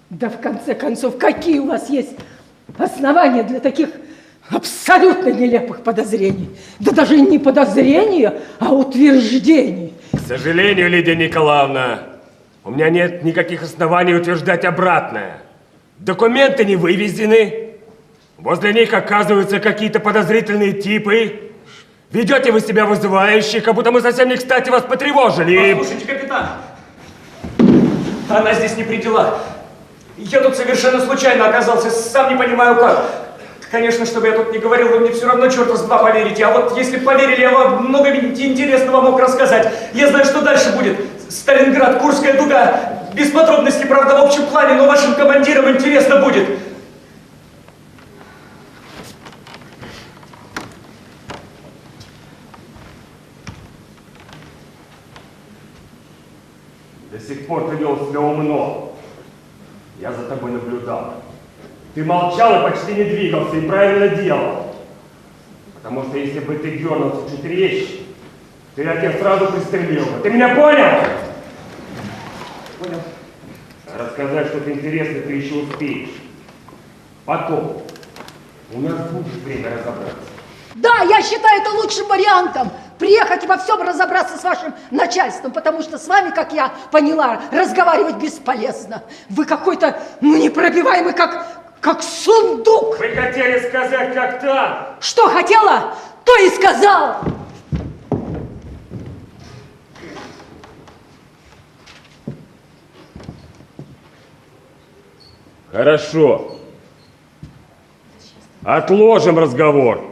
[SPEAKER 2] Да в конце концов, какие у вас есть основания для таких абсолютно нелепых подозрений? Да даже не подозрения, а утверждений.
[SPEAKER 4] К сожалению, Лидия Николаевна, у меня нет никаких оснований утверждать обратное. Документы не вывезены, возле них оказываются какие-то подозрительные типы. Ведете вы себя вызывающе, как будто мы совсем не кстати вас потревожили.
[SPEAKER 6] Послушайте, капитан, она здесь не при делах. Я тут совершенно случайно оказался, сам не понимаю как. Конечно, чтобы я тут не говорил, вы мне все равно черта с два поверите. А вот если бы поверили, я вам много интересного мог рассказать. Я знаю, что дальше будет. Сталинград, Курская дуга. Без подробностей, правда, в общем плане, но вашим командирам интересно будет.
[SPEAKER 4] До сих пор ты вел себя умно. Я за тобой наблюдал. Ты молчал и почти не двигался, и правильно делал. Потому что если бы ты дернулся чуть резче, то я тебя сразу пристрелил бы. Ты меня понял?
[SPEAKER 6] Понял.
[SPEAKER 4] Рассказать что-то интересное ты еще успеешь. Потом. У нас будет время разобраться.
[SPEAKER 2] Да, я считаю это лучшим вариантом. Приехать и во всем разобраться с вашим начальством, потому что с вами, как я поняла, разговаривать бесполезно. Вы какой-то, непробиваемый, как сундук.
[SPEAKER 4] Вы хотели сказать, как там?
[SPEAKER 2] Что хотела, то и сказал.
[SPEAKER 4] Хорошо. Отложим разговор.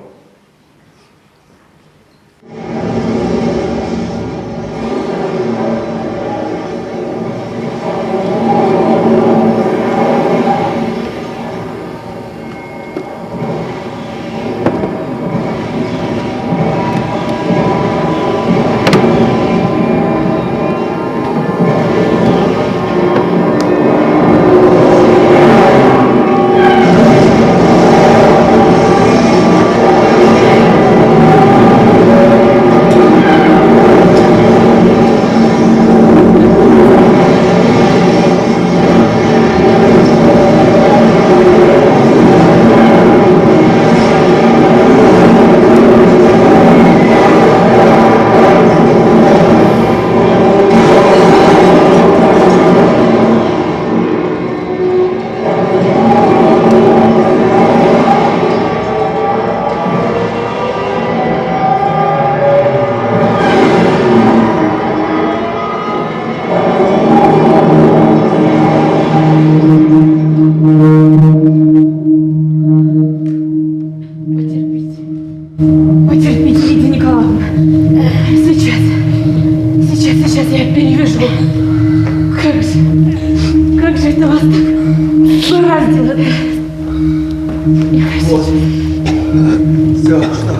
[SPEAKER 7] Все, что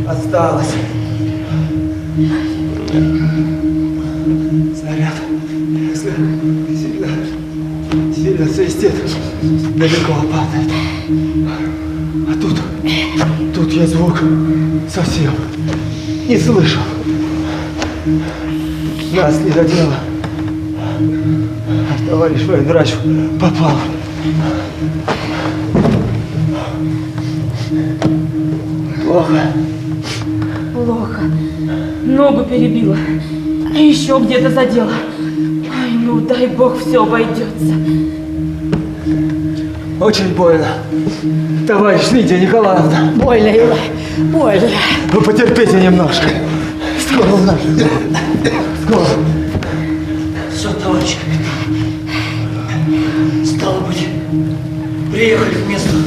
[SPEAKER 7] осталось. Снаряд сильно свистит, далеко падает. А тут я звук совсем не слышал. Нас не задело. А товарищ военврач попал. Плохо.
[SPEAKER 5] Плохо. Ногу перебила. А еще где-то задела. Ай, ну дай бог все обойдется.
[SPEAKER 7] Очень больно. Товарищ Лидия Николаевна.
[SPEAKER 2] Больно, Юлай, больно.
[SPEAKER 7] Вы потерпите немножко. Скоро у нас. Скоро.
[SPEAKER 1] Все, товарищ капитан. Стало быть, приехали к месту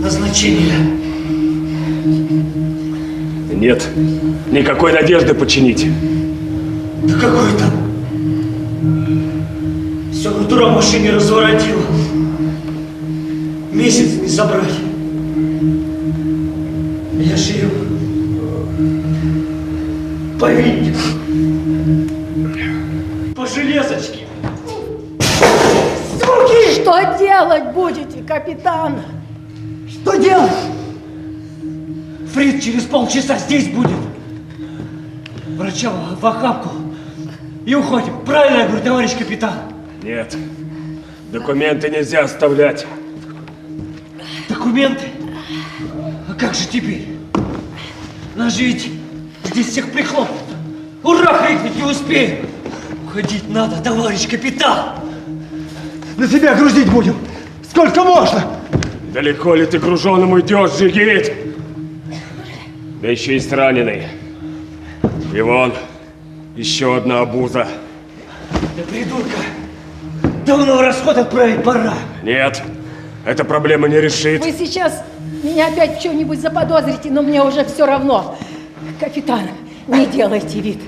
[SPEAKER 1] назначения.
[SPEAKER 4] Нет никакой надежды починить.
[SPEAKER 1] Да какой там? Все нутро в машине разворотило. Месяц не забрать. Я ж ее по винтику, по железочке.
[SPEAKER 2] Суки! Что делать будете, капитан?
[SPEAKER 1] Что делать? Фрид через полчаса здесь будет. Врача в охапку. И уходим. Правильно я говорю, товарищ капитан?
[SPEAKER 4] Нет. Документы нельзя оставлять.
[SPEAKER 1] Документы? А как же теперь? Нас же ведь здесь всех прихлопнут. Ура, крикнуть не успеем. Уходить надо, товарищ капитан.
[SPEAKER 7] На себя грузить будем. Сколько можно?
[SPEAKER 4] Далеко ли ты груженым уйдешь, Джигит? Да еще есть раненый. И вон, еще одна обуза.
[SPEAKER 1] Да придурка, давно в расход отправить пора.
[SPEAKER 4] Нет, эта проблема не решит.
[SPEAKER 2] Вы сейчас меня опять в чем-нибудь заподозрите, но мне уже все равно. Капитан, не делайте вид,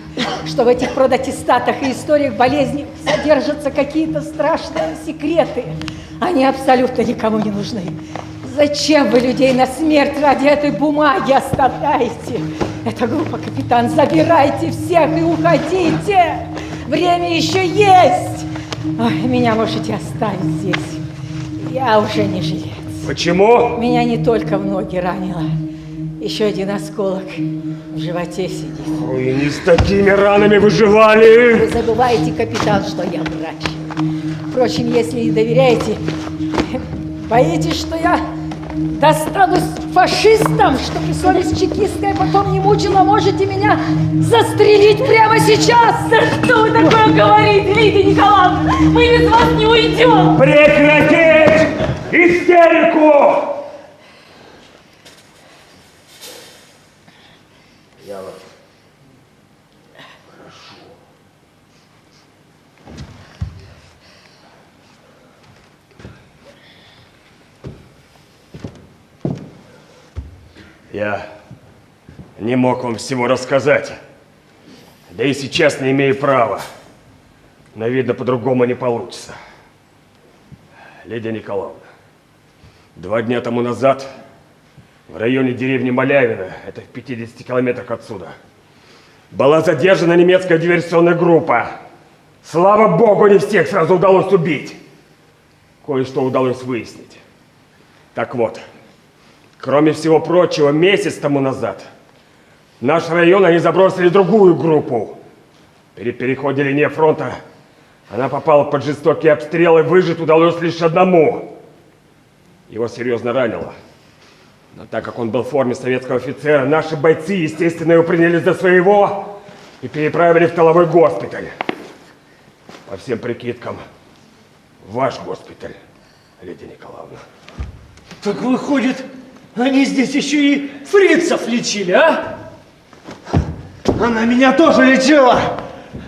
[SPEAKER 2] что в этих продаттестатах и историях болезни содержатся какие-то страшные секреты. Они абсолютно никому не нужны. Зачем вы людей на смерть ради этой бумаги оставляете? Это глупо, капитан. Забирайте всех и уходите. Время еще есть. Ой, меня можете оставить здесь. Я уже не жилец.
[SPEAKER 4] Почему?
[SPEAKER 2] Меня не только в ноги ранило. Еще один осколок в животе сидит.
[SPEAKER 4] Ой, не с такими ранами выживали.
[SPEAKER 2] Вы забываете, капитан, что я врач. Впрочем, если не доверяете, боитесь, что я достанусь фашистам, чтобы совесть чекистская потом не мучила, можете меня застрелить прямо сейчас.
[SPEAKER 5] Да что вы такое говорите, Лидия Николаевна? Мы без вас не уйдем.
[SPEAKER 4] Прекратить истерику! Я вас прошу. Я не мог вам всего рассказать. Да и сейчас не имею права. Но, видно, по-другому не получится. Лидия Николаевна, 2 дня тому назад в районе деревни Малявина, это в 50 километрах отсюда, была задержана немецкая диверсионная группа. Слава богу, не всех сразу удалось убить. Кое-что удалось выяснить. Так вот, кроме всего прочего, месяц тому назад в наш район они забросили другую группу. При переходе линии фронта она попала под жестокие обстрелы, выжить удалось лишь одному. Его серьезно ранило. Но так как он был в форме советского офицера, наши бойцы, естественно, его приняли за своего и переправили в тыловой госпиталь. По всем прикидкам, ваш госпиталь, Лидия Николаевна.
[SPEAKER 1] Так выходит, они здесь еще и фрицев лечили, а?
[SPEAKER 7] Она меня тоже лечила.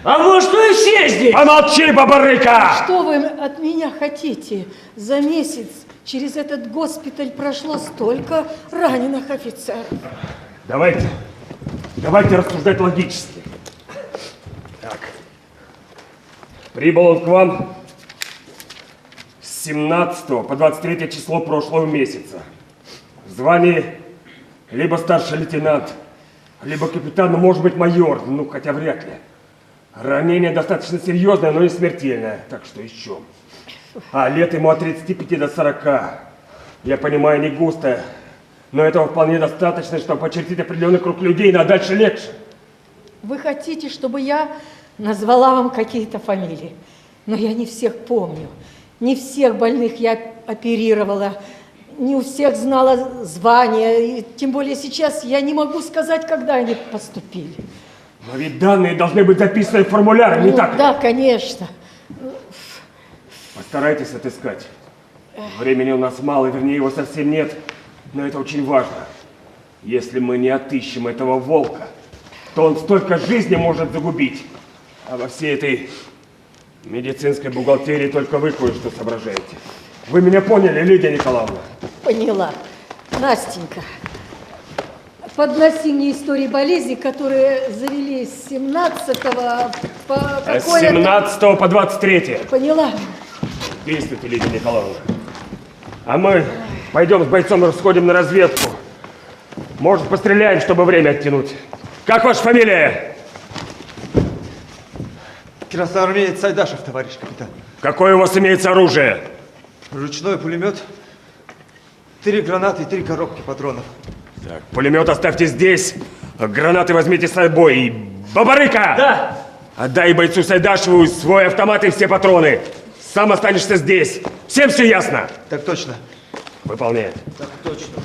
[SPEAKER 1] А может, вы все здесь?
[SPEAKER 4] Помолчи, бабарыка!
[SPEAKER 2] Что вы от меня хотите? За месяц через этот госпиталь прошло столько раненых офицеров.
[SPEAKER 4] Давайте рассуждать логически. Так. Прибыл он к вам с 17 по 23 число прошлого месяца. В звании либо старший лейтенант, либо капитан, ну, может быть, майор, ну, хотя вряд ли. Ранение достаточно серьезное, но не смертельное, так что еще. А лет ему от 35 до 40. Я понимаю, не густо, но этого вполне достаточно, чтобы очертить определенный круг людей, а дальше легче.
[SPEAKER 2] Вы хотите, чтобы я назвала вам какие-то фамилии? Но я не всех помню. Не всех больных я оперировала, не у всех знала звания. И тем более сейчас я не могу сказать, когда они поступили.
[SPEAKER 4] Но ведь данные должны быть записаны в формуляре, не так ли?
[SPEAKER 2] Да, конечно.
[SPEAKER 4] Постарайтесь отыскать. Времени у нас мало, вернее, его совсем нет. Но это очень важно. Если мы не отыщем этого волка, то он столько жизни может загубить. А во всей этой медицинской бухгалтерии только вы кое-что соображаете. Вы меня поняли, Лидия Николаевна?
[SPEAKER 2] Поняла. Настенька, подноси мне истории болезней, которые завели с 17-го по
[SPEAKER 4] С 17 по 23.
[SPEAKER 2] Поняла.
[SPEAKER 4] Действуйте, Лидия Николаевна. А мы пойдем с бойцом и сходим на разведку. Может, постреляем, чтобы время оттянуть. Как ваша фамилия?
[SPEAKER 7] Красноармеец Сайдашев, товарищ капитан.
[SPEAKER 4] Какое у вас имеется оружие?
[SPEAKER 7] Ручной пулемет, 3 гранаты и 3 коробки патронов.
[SPEAKER 4] Так, пулемет оставьте здесь, а гранаты возьмите с собой. И Бабарыка!
[SPEAKER 1] Да.
[SPEAKER 4] Отдай бойцу Сайдашеву свой автомат и все патроны. Сам останешься здесь. Всем все ясно?
[SPEAKER 7] Так точно.
[SPEAKER 4] Выполняет.
[SPEAKER 7] Так точно.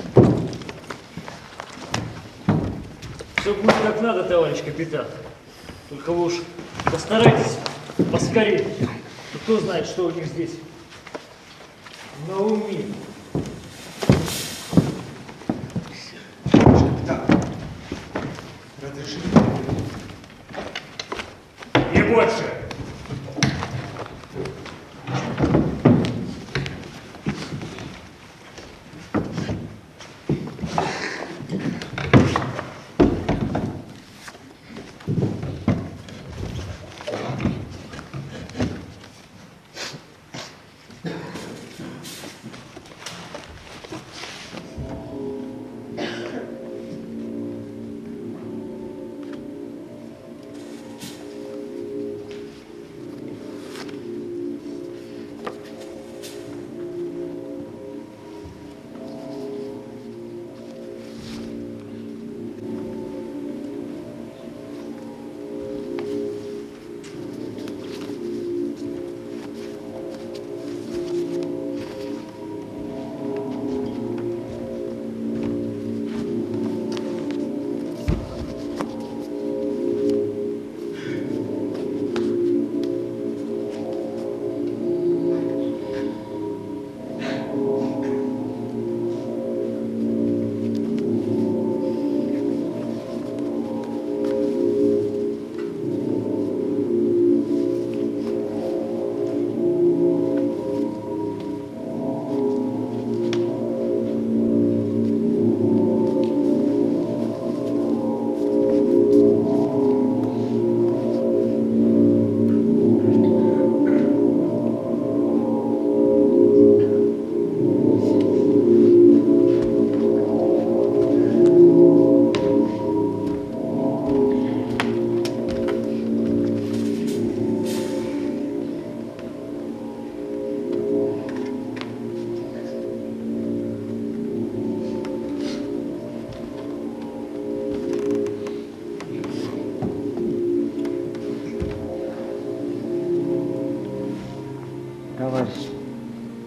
[SPEAKER 1] Все будет как надо, товарищ капитан. Только вы уж постарайтесь поскорее. Кто знает, что у них здесь на уме.
[SPEAKER 4] Не больше.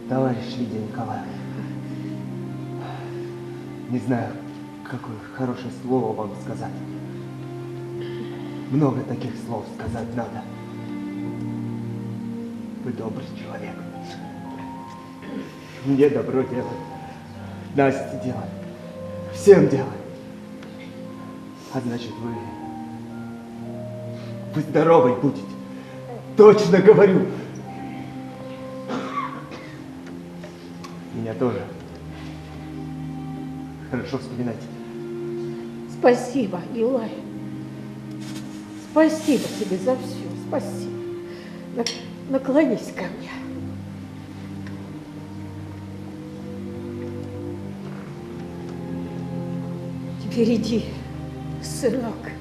[SPEAKER 7] Товарищ Лидия Николаевна, не знаю, какое хорошее слово вам сказать. Много таких слов сказать надо. Вы добрый человек. Мне добро делать, Насте делать, всем делать. А значит, вы здоровый будете. Точно говорю. Меня тоже хорошо вспоминать.
[SPEAKER 2] Спасибо, Юлай. Спасибо тебе за все. Спасибо. Наклонись ко мне. Теперь иди, сынок.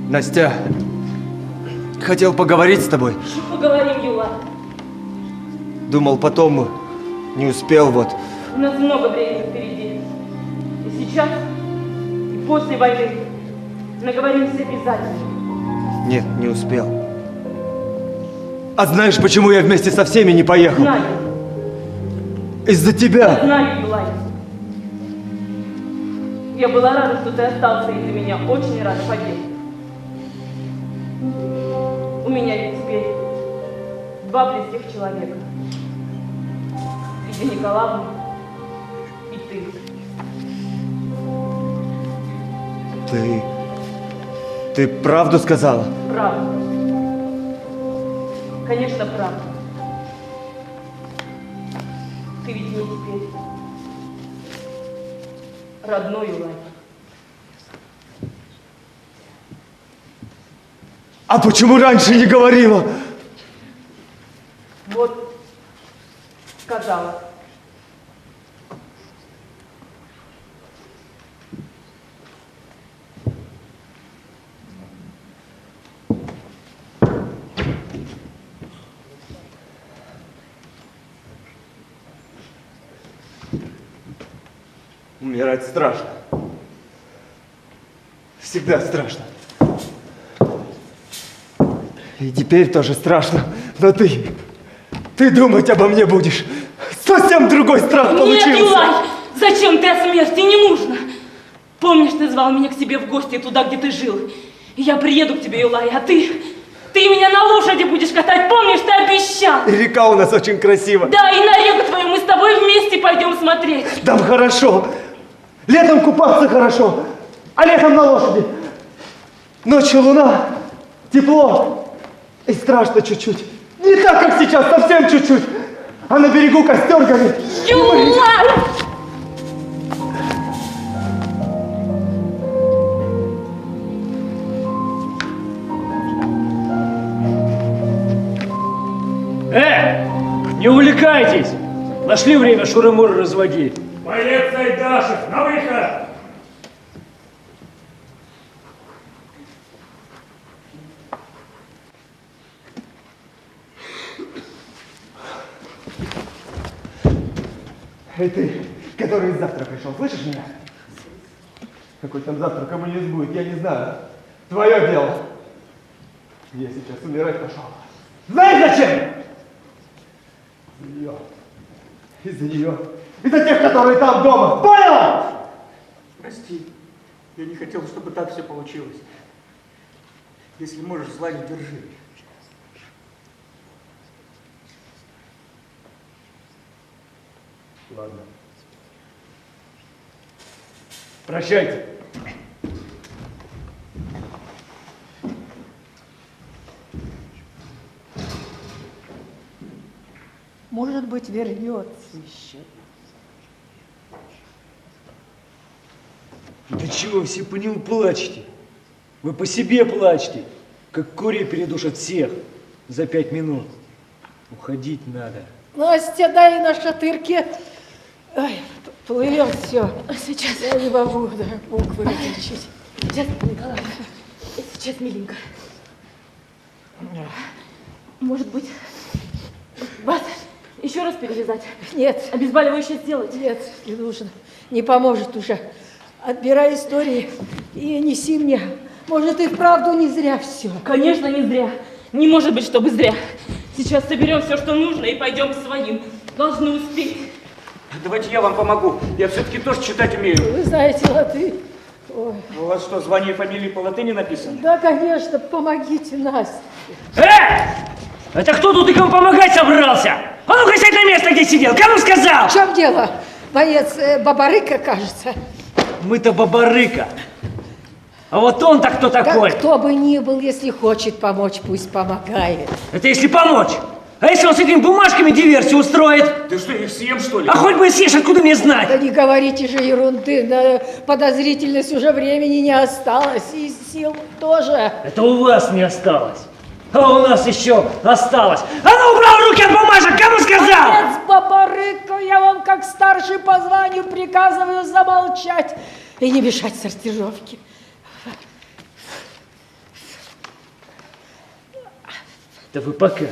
[SPEAKER 7] Настя, хотел поговорить с тобой.
[SPEAKER 3] Поговорим, Юла.
[SPEAKER 7] Думал, потом не успел, вот.
[SPEAKER 3] У нас много времени впереди. И сейчас, и после войны наговоримся обязательно.
[SPEAKER 7] Нет, не успел. А знаешь, почему я вместе со всеми не поехал?
[SPEAKER 3] Знаю.
[SPEAKER 7] Из-за тебя.
[SPEAKER 3] Знаю, Юлай. Я была рада, что ты остался из-за меня. Очень рада, поверь. меня ведь теперь два близких человека. Лидия Николаевна и ты.
[SPEAKER 7] Ты правду сказала?
[SPEAKER 3] Правда. Конечно, правда. Ты ведь мне теперь родной, Юлай.
[SPEAKER 7] А почему раньше не говорила?
[SPEAKER 3] Вот, сказала.
[SPEAKER 7] Умирать страшно. Всегда страшно. И теперь тоже страшно. Но ты думать обо мне будешь. Совсем другой страх получился.
[SPEAKER 5] Нет, Юлай! Зачем ты о смерти? Не нужно. Помнишь, ты звал меня к себе в гости туда, где ты жил? И я приеду к тебе, Юлай, а ты меня на лошади будешь катать. Помнишь, ты обещал?
[SPEAKER 7] И река у нас очень красивая.
[SPEAKER 5] Да, и на реку твою мы с тобой вместе пойдем смотреть.
[SPEAKER 7] Там хорошо. Летом купаться хорошо, а летом на лошади. Ночью луна, тепло и страшно чуть-чуть. Не так, как сейчас, совсем чуть-чуть. А на берегу костер горит.
[SPEAKER 5] Юлай!
[SPEAKER 1] Не увлекайтесь! Нашли время шуры-муры разводить.
[SPEAKER 4] Боец Айдашев, на выход!
[SPEAKER 7] Эй, ты, который из завтра пришел, слышишь меня? Какой там завтрак коммунист будет, я не знаю. Твое дело. Я сейчас умирать пошел. Знаешь зачем? Из-за нее. Из-за тех, которые там дома. Понял?
[SPEAKER 6] Прости, я не хотел, чтобы так все получилось. Если можешь, зла не держи.
[SPEAKER 1] Ладно. Прощайте.
[SPEAKER 2] Может быть, вернется еще.
[SPEAKER 1] Да чего вы все по нему плачете? Вы по себе плачете, как кури передушат всех за 5 минут. Уходить надо.
[SPEAKER 2] Настя, дай на шатырке. Ай, плывем все.
[SPEAKER 5] Сейчас.
[SPEAKER 2] Я не могу, да, буквы различить.
[SPEAKER 5] Сейчас, Николай. Сейчас, миленько. Может быть, вас еще раз перевязать?
[SPEAKER 2] Нет,
[SPEAKER 5] Обезболивающее сделать?
[SPEAKER 2] нет, не нужно. Не поможет уже. Отбирай истории и неси мне. Может, и вправду не зря все.
[SPEAKER 5] Конечно, не зря. Не может быть, чтобы зря. Сейчас соберем все, что нужно, и пойдем к своим. Должны успеть.
[SPEAKER 6] Давайте я вам помогу. Я все-таки тоже читать умею.
[SPEAKER 2] Вы знаете латынь. Ой.
[SPEAKER 6] У вас что, звание и фамилии по латыни написано?
[SPEAKER 2] Да, конечно, помогите, Настя.
[SPEAKER 1] Это кто тут и кому помогать собрался? А ну-ка сядь на место, где сидел. Кому сказал?
[SPEAKER 2] В чем дело? Боец Бабарыка, кажется.
[SPEAKER 1] Мы-то Бабарыка. А вот он-то кто такой?
[SPEAKER 2] Да кто бы ни был, если хочет помочь, пусть помогает.
[SPEAKER 1] Это если помочь. А если он с этими бумажками диверсию устроит?
[SPEAKER 6] Ты что, их съем, что ли?
[SPEAKER 1] А хоть бы и съешь, откуда мне знать?
[SPEAKER 2] Да не говорите же ерунды, на подозрительность уже времени не осталось, и сил тоже.
[SPEAKER 1] Это у вас не осталось. А у нас еще осталось. А ну, убрал руки от бумажек, кому сказал?
[SPEAKER 2] Боец Бабарыка, я вам как старший по званию приказываю замолчать и не мешать сортировке.
[SPEAKER 1] Да вы пока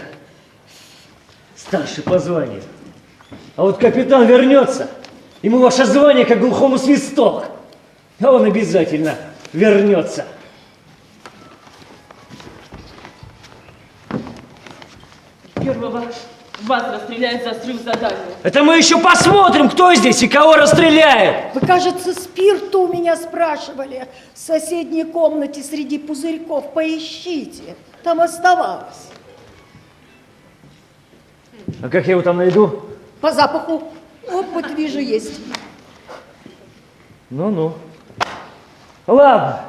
[SPEAKER 1] старший по званию. А вот капитан вернется, ему ваше звание как глухому свисток. А он обязательно вернется.
[SPEAKER 5] Первого Вас расстреляют за срыв задания.
[SPEAKER 1] Это мы еще посмотрим, кто здесь и кого расстреляет.
[SPEAKER 2] Вы, кажется, спирт у меня спрашивали. В соседней комнате среди пузырьков поищите. Там оставалось.
[SPEAKER 1] А как я его там найду?
[SPEAKER 2] По запаху. Опыт, вижу, есть.
[SPEAKER 1] Ну-ну. Ладно.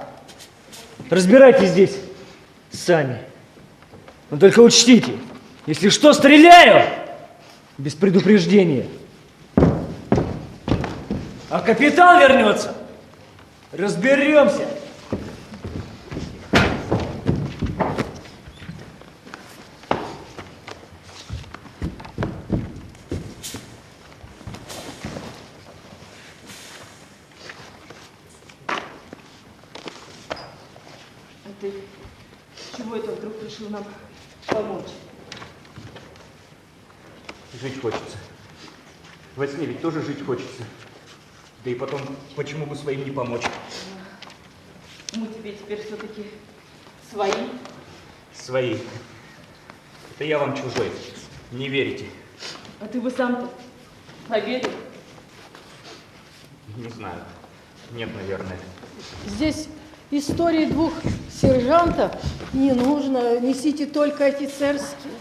[SPEAKER 1] Разбирайтесь здесь сами. Но только учтите, если что, стреляю без предупреждения. А капитан вернется. Разберемся.
[SPEAKER 5] А ты чего это вдруг решил нам помочь?
[SPEAKER 6] Жить хочется. Во сне ведь тоже жить хочется. Да и потом, почему бы своим не помочь?
[SPEAKER 5] Мы тебе теперь все-таки свои.
[SPEAKER 6] Свои. Это я вам чужой. Не верите?
[SPEAKER 5] А ты бы сам-то поверил?
[SPEAKER 6] Не знаю. Нет, наверное.
[SPEAKER 2] Здесь истории двух сержантов не нужно. Несите только офицерские.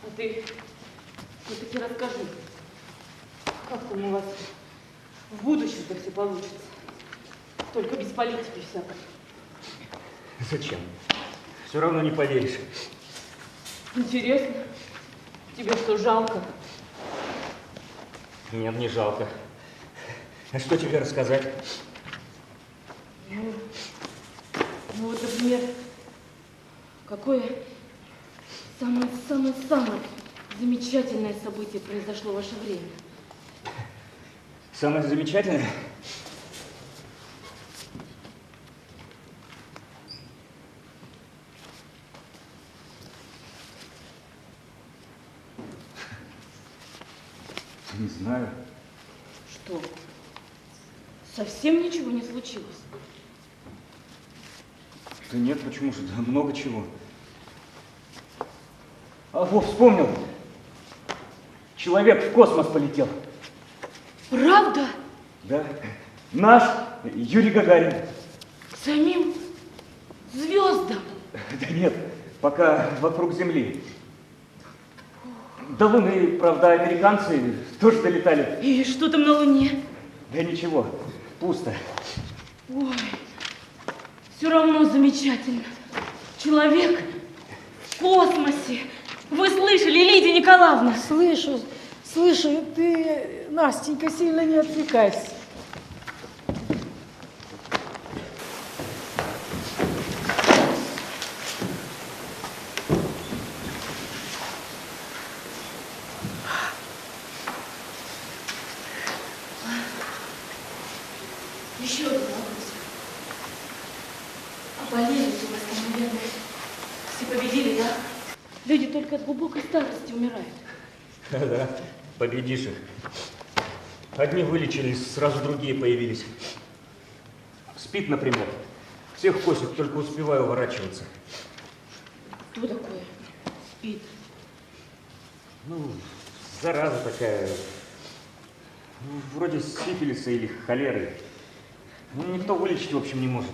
[SPEAKER 5] А ты все-таки расскажи, как там у вас в будущем-то все получится? Только без политики всякой.
[SPEAKER 6] Зачем? Все равно не поверишь.
[SPEAKER 5] Интересно. Тебе что, жалко?
[SPEAKER 6] Нет, не жалко. А что тебе рассказать?
[SPEAKER 5] Ну вот, например, какое самое-самое-самое замечательное событие произошло в ваше время?
[SPEAKER 6] Самое замечательное? Не знаю.
[SPEAKER 5] Что? Совсем ничего не случилось?
[SPEAKER 6] Да нет, почему же? Да много чего. А вот вспомнил. Человек в космос полетел.
[SPEAKER 5] Правда?
[SPEAKER 6] Да. Наш Юрий Гагарин.
[SPEAKER 5] К самим звездам?
[SPEAKER 6] Да нет, пока вокруг Земли. До Луны, правда, американцы тоже долетали.
[SPEAKER 5] И что там на Луне?
[SPEAKER 6] Да ничего, пусто.
[SPEAKER 5] Ой, все равно замечательно. Человек в космосе. Вы слышали, Лидия Николаевна?
[SPEAKER 2] Слышу, слышу. Ты, Настенька, сильно не отвлекайся.
[SPEAKER 5] Еще один вопрос. А болели у вас там, наверное, все победили, да? Люди только от глубокой старости умирают.
[SPEAKER 6] Да, победишь их. Одни вылечились, сразу другие появились. Спит, например. Всех косит, только успеваю уворачиваться.
[SPEAKER 5] Кто такое спит?
[SPEAKER 6] Ну, зараза такая. Ну, вроде сифилиса или холеры. Ну, никто вылечить, в общем, не может.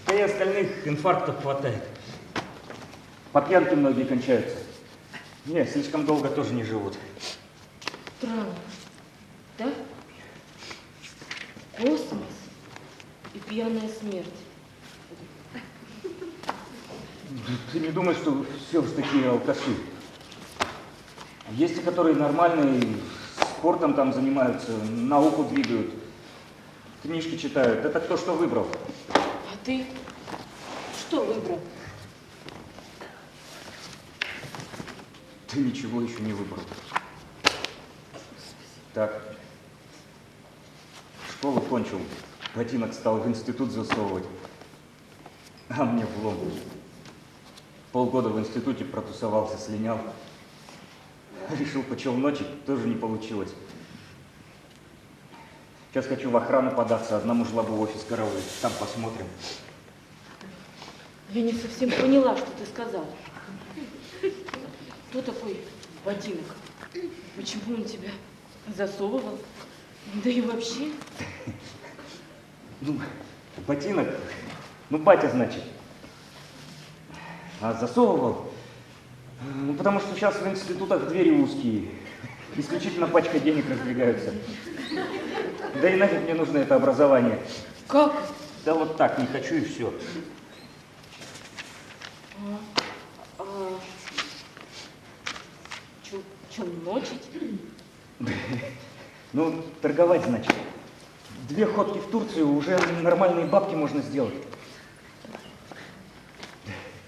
[SPEAKER 6] Да и остальных инфарктов хватает. По пьянке многие кончаются. Не, слишком долго тоже не живут.
[SPEAKER 5] Странно, да? Космос и пьяная смерть.
[SPEAKER 6] Ты не думаешь, что все же такие алкаши? Есть и которые нормальные, спортом там занимаются, науку двигают, книжки читают. Это кто что выбрал.
[SPEAKER 5] А ты что выбрал?
[SPEAKER 6] Ты ничего еще не выбрал. Так. Школу кончил, ботинок стал в институт засовывать. А мне влом. Полгода в институте протусовался, слинял. Решил почелночить, тоже не получилось. Сейчас хочу в охрану податься, одному жлобу в офис караулить. Там посмотрим.
[SPEAKER 5] Я не совсем поняла, что ты сказал. Кто такой ботинок? Почему он тебя засовывал? Да и вообще.
[SPEAKER 6] Ну, ботинок, ну, батя, значит. А засовывал? Ну, потому что сейчас в институтах двери узкие. Исключительно пачка денег раздвигаются. Да и нафиг мне нужно это образование.
[SPEAKER 5] Как?
[SPEAKER 6] Да вот так, не хочу и все.
[SPEAKER 5] Челночить?
[SPEAKER 6] Ну, торговать, значит. 2 ходки в Турцию, уже нормальные бабки можно сделать.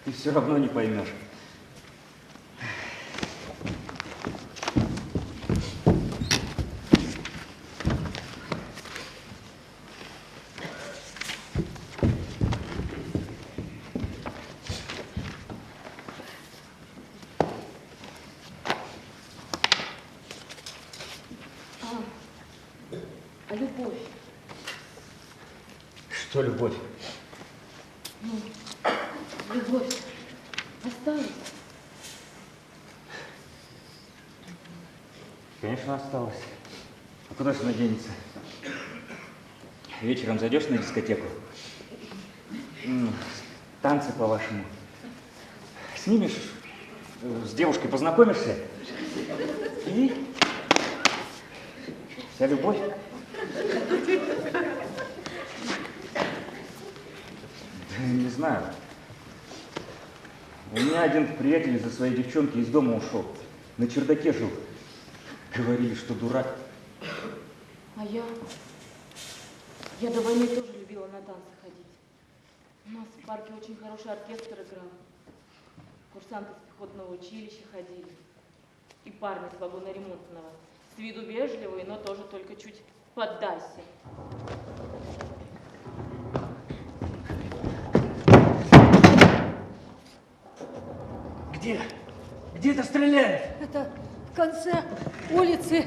[SPEAKER 6] Ты все равно не поймешь.
[SPEAKER 5] А любовь?
[SPEAKER 6] Что любовь?
[SPEAKER 5] Ну, любовь осталась?
[SPEAKER 6] Конечно, осталось. А куда же она денется? Вечером зайдешь на дискотеку? Танцы, по-вашему. Снимешь, с девушкой познакомишься, и вся любовь. Да, не знаю. У меня один приятель из-за своей девчонки из дома ушел. На чердаке жил. Говорили, что дурак.
[SPEAKER 5] А я до войны тоже любила на танцы ходить. У нас в парке очень хороший оркестр играл. Курсанты с пехотного училища ходили. И парни с вагона ремонтного. С виду вежливые, но тоже только чуть поддайся.
[SPEAKER 1] Где? Где-то стреляет.
[SPEAKER 2] Это в конце улицы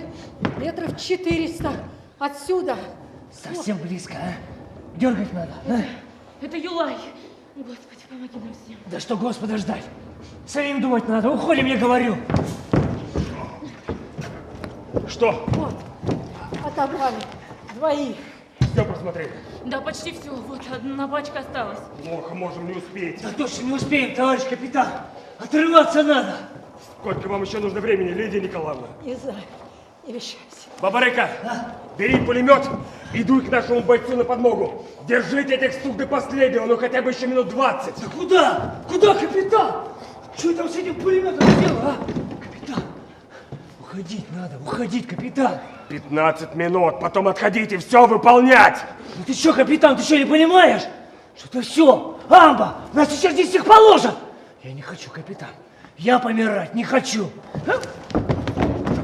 [SPEAKER 2] метров 400 отсюда.
[SPEAKER 1] Совсем близко, а? Дергать надо, а?
[SPEAKER 5] Это Юлай. Господи, помоги нам всем.
[SPEAKER 1] Да что Господа ждать? Самим думать надо. Уходим, я говорю.
[SPEAKER 7] Что?
[SPEAKER 2] Вот, отобрали 2.
[SPEAKER 7] Все посмотрели.
[SPEAKER 5] Да, почти все. Вот одна пачка осталась.
[SPEAKER 7] Плохо, можем не успеть.
[SPEAKER 1] Да точно не успеем, товарищ капитан. Отрываться надо.
[SPEAKER 7] Сколько вам еще нужно времени, Лидия Николаевна?
[SPEAKER 2] Не знаю, не решайся.
[SPEAKER 7] Бабарыка, бери пулемет и дуй к нашему бойцу на подмогу. Держите этих штук до последнего, ну хотя бы еще минут 20.
[SPEAKER 1] Да куда? Куда, капитан? Что там с этим пулеметом дело, а? Капитан, уходить надо, уходить, капитан.
[SPEAKER 7] 15 минут, потом отходите, все выполнять.
[SPEAKER 1] Ну ты что, капитан, ты что, не понимаешь? Что это все, амба, нас сейчас здесь всех положат. Я не хочу, капитан, я помирать не хочу.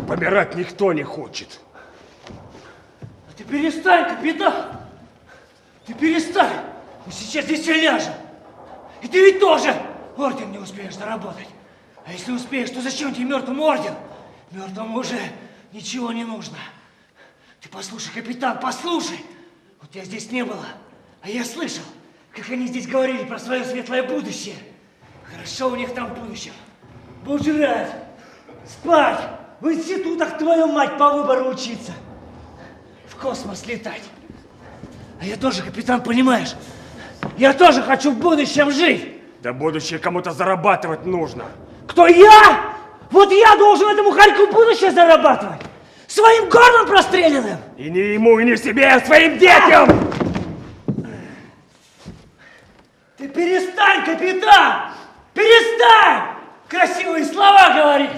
[SPEAKER 7] Помирать никто не хочет.
[SPEAKER 1] А ты перестань, капитан. Ты перестань. Мы сейчас здесь все ляжем. И ты ведь тоже орден не успеешь заработать. А если успеешь, то зачем тебе мертвому орден? Мертвому уже ничего не нужно. Ты послушай, капитан, послушай. Вот тебя здесь не было, а я слышал, как они здесь говорили про свое светлое будущее. Хорошо у них там в будущем. Будут жрать, спать, в институтах, твою мать, по выбору учиться. В космос летать. А я тоже, капитан, понимаешь? Я тоже хочу в будущем жить.
[SPEAKER 7] Да будущее кому-то зарабатывать нужно.
[SPEAKER 1] Кто я? Вот я должен этому Харьку будущее зарабатывать. Своим горлом простреленным.
[SPEAKER 7] И не ему, и не себе, а своим детям!
[SPEAKER 1] Ты перестань, капитан! Перестань! Красивые слова говорить!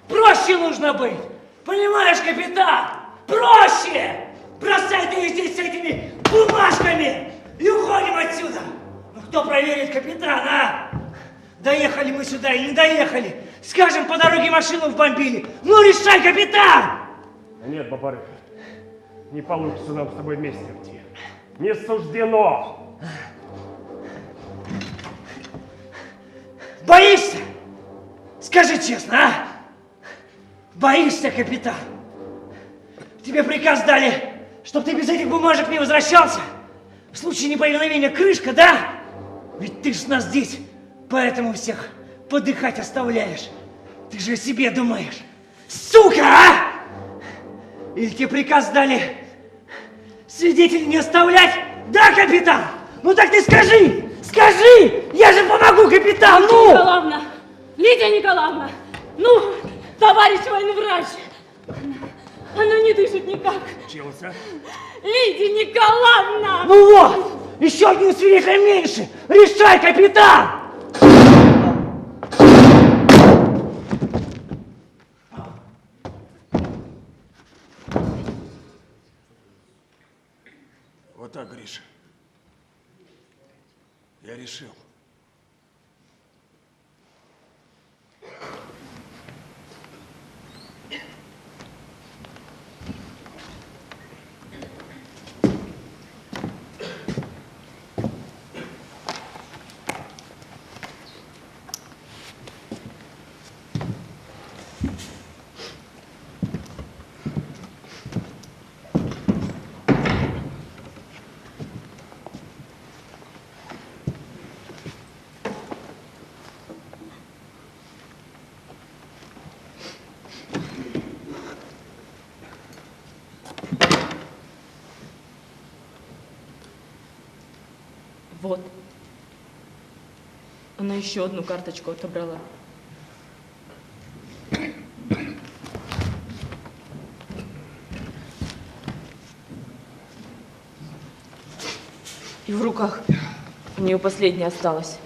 [SPEAKER 1] Проще нужно быть! Понимаешь, капитан? Проще! Бросай ты их здесь с этими бумажками и уходим отсюда! Ну кто проверит, капитан, а? Доехали мы сюда или не доехали? Скажем, по дороге машину вбомбили. Ну решай, капитан!
[SPEAKER 7] Нет, Бабарыка, не получится нам с тобой вместе уйти. Не суждено!
[SPEAKER 1] Боишься? Скажи честно, а? Боишься, капитан? Тебе приказ дали, Чтоб ты без этих бумажек не возвращался? В случае неповиновения крышка, да? Ведь ты ж нас здесь, поэтому всех подыхать оставляешь. Ты же о себе думаешь. Сука, а! Или тебе приказ дали свидетелей не оставлять? Да, капитан? Ну так ты скажи! Скажи! Я же помогу капитану!
[SPEAKER 5] Николаевна! Лидия Николаевна! Ну, товарищ военврач! Она не дышит никак.
[SPEAKER 4] Чего, а?
[SPEAKER 5] Лидия Николаевна!
[SPEAKER 1] Ну вот! Еще один свидетель меньше! Решай, капитан!
[SPEAKER 6] Вот так, Гриша. Я решил.
[SPEAKER 5] Вот. Она еще одну карточку отобрала. И в руках у нее последняя осталась.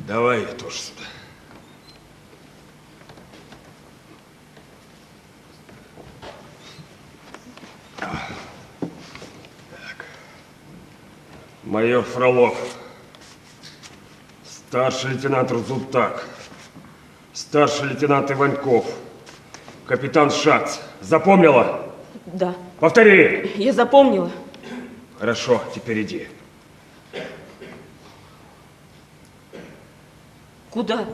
[SPEAKER 6] Давай я тоже сюда.
[SPEAKER 4] Майор Фролов, старший лейтенант Рузутак, старший лейтенант Иваньков, капитан Шац. Запомнила?
[SPEAKER 5] Да.
[SPEAKER 4] Повтори!
[SPEAKER 5] Я запомнила.
[SPEAKER 4] Хорошо, теперь иди.
[SPEAKER 5] Куда?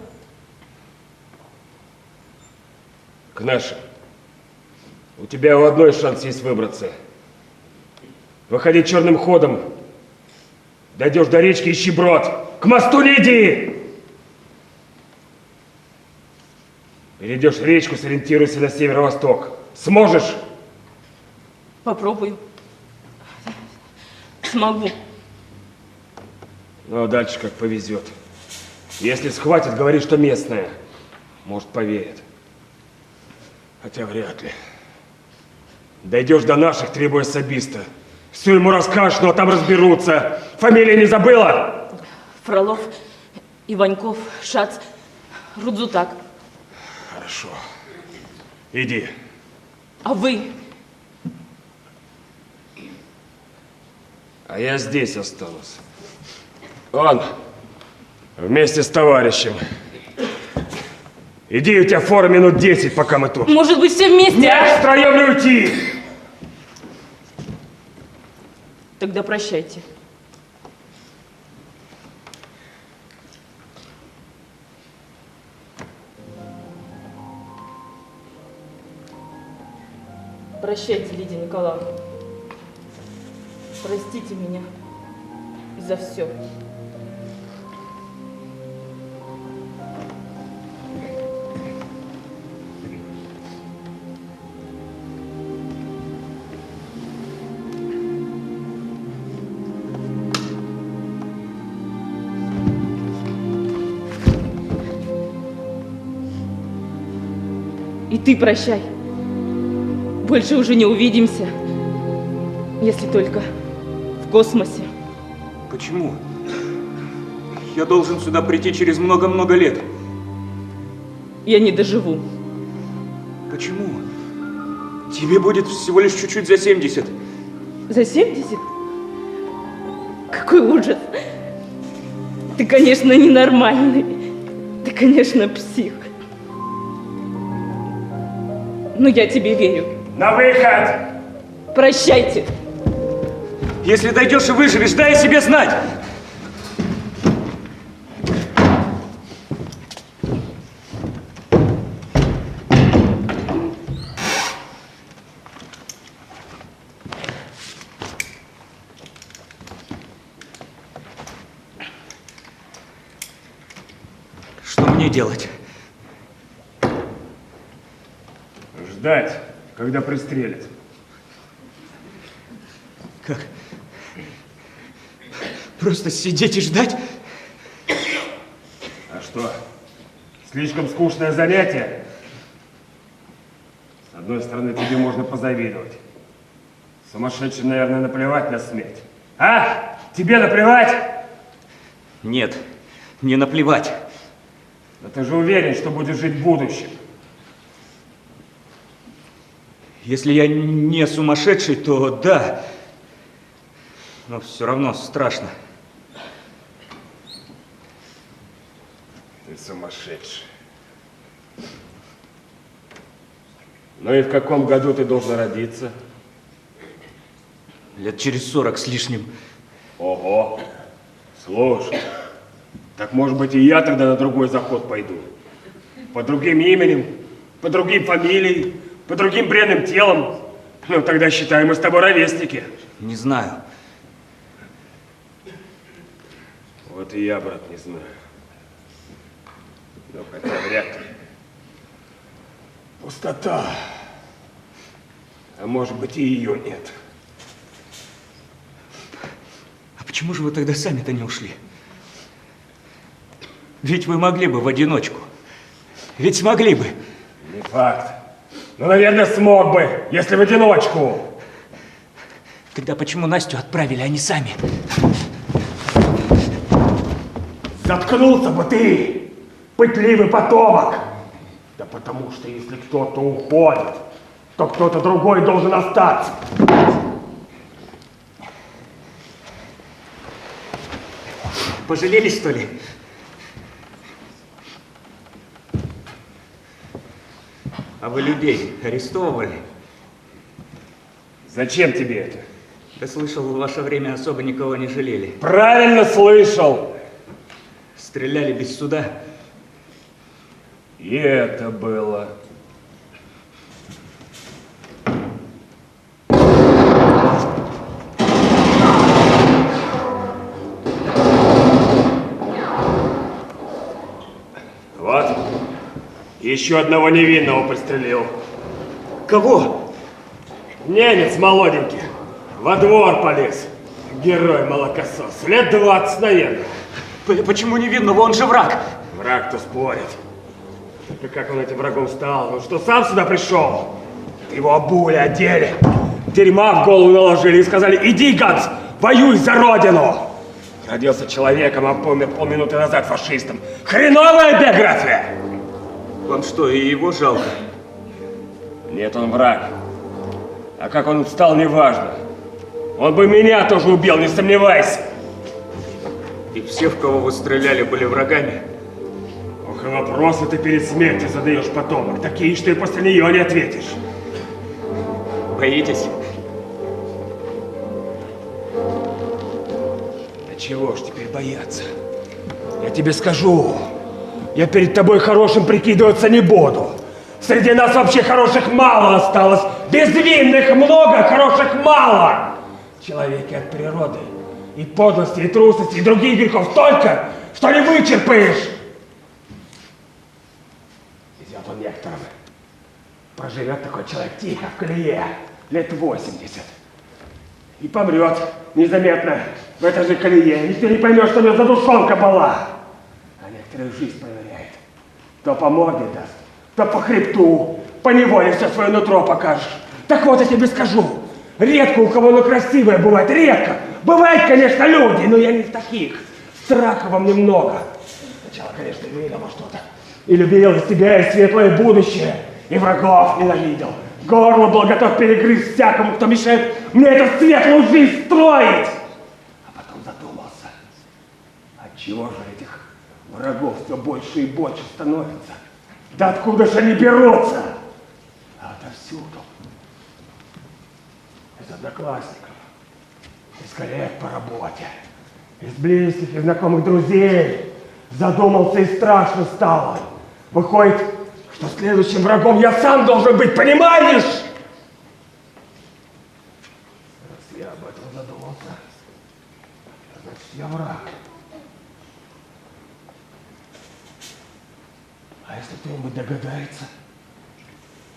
[SPEAKER 4] К нашим. У тебя у одной шанс есть выбраться. Выходи черным ходом. Дойдешь до речки, ищи брод. К мосту не иди! Перейдешь речку, сориентируйся на северо-восток. Сможешь?
[SPEAKER 5] Попробую. Смогу.
[SPEAKER 4] Ну, а дальше как повезет. Если схватит, говори, что местная. Может, поверит. Хотя вряд ли. Дойдешь до наших, требуя особиста. Все ему расскажешь, но там разберутся. Фамилии не забыла?
[SPEAKER 5] Фролов, Иваньков, Шац, Рудзутак.
[SPEAKER 4] Хорошо. Иди.
[SPEAKER 5] А вы?
[SPEAKER 4] А я здесь останусь. Он вместе с товарищем. Иди, у тебя фора минут 10, пока мы тут.
[SPEAKER 5] Может быть, все вместе?
[SPEAKER 4] Нет, втроем не уйти!
[SPEAKER 5] Тогда прощайте. Прощайте, Лидия Николаевна. Простите меня за все. И ты прощай. Больше уже не увидимся, если только в космосе.
[SPEAKER 6] Почему? Я должен сюда прийти через много-много лет.
[SPEAKER 5] Я не доживу.
[SPEAKER 6] Почему? Тебе будет всего лишь чуть-чуть за 70.
[SPEAKER 5] За 70? Какой ужас. Ты, конечно, ненормальный. Ты, конечно, псих. Но я тебе верю.
[SPEAKER 4] На выход!
[SPEAKER 5] Прощайте.
[SPEAKER 6] Если дойдешь и выживешь, дай о себе знать. Что мне делать?
[SPEAKER 4] Ждать, когда пристрелят.
[SPEAKER 6] Как? Просто сидеть и ждать?
[SPEAKER 4] А что, слишком скучное занятие? С одной стороны, тебе можно позавидовать. Сумасшедшим, наверное, наплевать на смерть. А? Тебе наплевать?
[SPEAKER 6] Нет, не наплевать.
[SPEAKER 4] Но ты же уверен, что будешь жить в будущем.
[SPEAKER 6] Если я не сумасшедший, то да. Но все равно страшно.
[SPEAKER 4] Ты сумасшедший. Ну и в каком году ты должен родиться?
[SPEAKER 6] Лет через 40 с лишним.
[SPEAKER 4] Ого. Слушай, так может быть и я тогда на другой заход пойду. Под другим именем, под другим фамилией, под другим бренным телом. Ну тогда считай, мы с тобой ровесники.
[SPEAKER 6] Не знаю.
[SPEAKER 4] Вот и я, брат, не знаю. Ну, хотя вряд ли. Пустота. А может быть и ее нет.
[SPEAKER 6] А почему же вы тогда сами-то не ушли? Ведь вы могли бы в одиночку. Ведь смогли бы.
[SPEAKER 4] Не факт. Ну, наверное, смог бы, если в одиночку.
[SPEAKER 6] Тогда почему Настю отправили, а не сами?
[SPEAKER 4] Заткнулся бы ты, пытливый потомок. Да потому что если кто-то уходит, то кто-то другой должен остаться.
[SPEAKER 6] Пожалели, что ли? А вы людей арестовывали?
[SPEAKER 4] Зачем тебе это?
[SPEAKER 6] Я слышал, в ваше время особо никого не жалели.
[SPEAKER 4] Правильно слышал.
[SPEAKER 6] Стреляли без суда.
[SPEAKER 4] И это было. Вот. Еще одного невинного пристрелил.
[SPEAKER 6] Кого?
[SPEAKER 4] Немец молоденький. Во двор полез. Герой молокосос. Лет 20, наверное.
[SPEAKER 6] Почему невинного? Он же враг.
[SPEAKER 4] Враг-то спорит. Только как он этим врагом стал? Ну что, сам сюда пришел? Его обули, одели. Дерьма в голову наложили и сказали: иди, Ганс, воюй за родину. Родился человеком, а помер полминуты назад фашистом. Хреновая биография!
[SPEAKER 6] Вам что, и его жалко?
[SPEAKER 4] Нет, он враг. А как он стал, неважно. Он бы меня тоже убил, не сомневайся.
[SPEAKER 6] И все, в кого вы стреляли, были врагами?
[SPEAKER 4] Ох, и вопросы ты перед смертью задаешь, потомок. Такие, что и после нее не ответишь.
[SPEAKER 6] Боитесь?
[SPEAKER 4] Да чего ж теперь бояться? Я тебе скажу. Я перед тобой хорошим прикидываться не буду. Среди нас вообще хороших мало осталось. Безвинных много, хороших мало. Человеки от природы. И подлости, и трусости, и других грехов столько, что не вычерпаешь. Везет он некоторым. Проживет такой человек тихо в колее, лет 80. И помрет незаметно в этой же колее. Никто не поймет, что у него задушонка была. А некоторые жизнь проверяет. То по морде даст, то по хребту, по неволе все свое нутро покажешь. Так вот, я тебе скажу. Редко у кого оно красивое бывает, редко. Бывают, конечно, люди, но я не в таких. Страха во мне много. Сначала, конечно, верил во что-то. И любил и себя, и светлое будущее. И врагов ненавидел. Горло был готов перегрызть всякому, кто мешает мне эту светлую жизнь строить. А потом задумался. Отчего же этих врагов все больше и больше становится? Да откуда же они берутся? А отовсюду. Из одноклассников, из коллег по работе, из близких и знакомых друзей. Задумался и страшно стало. Выходит, что следующим врагом я сам должен быть, понимаешь? Раз я об этом задумался, значит, я враг.
[SPEAKER 7] А если кто-нибудь догадается,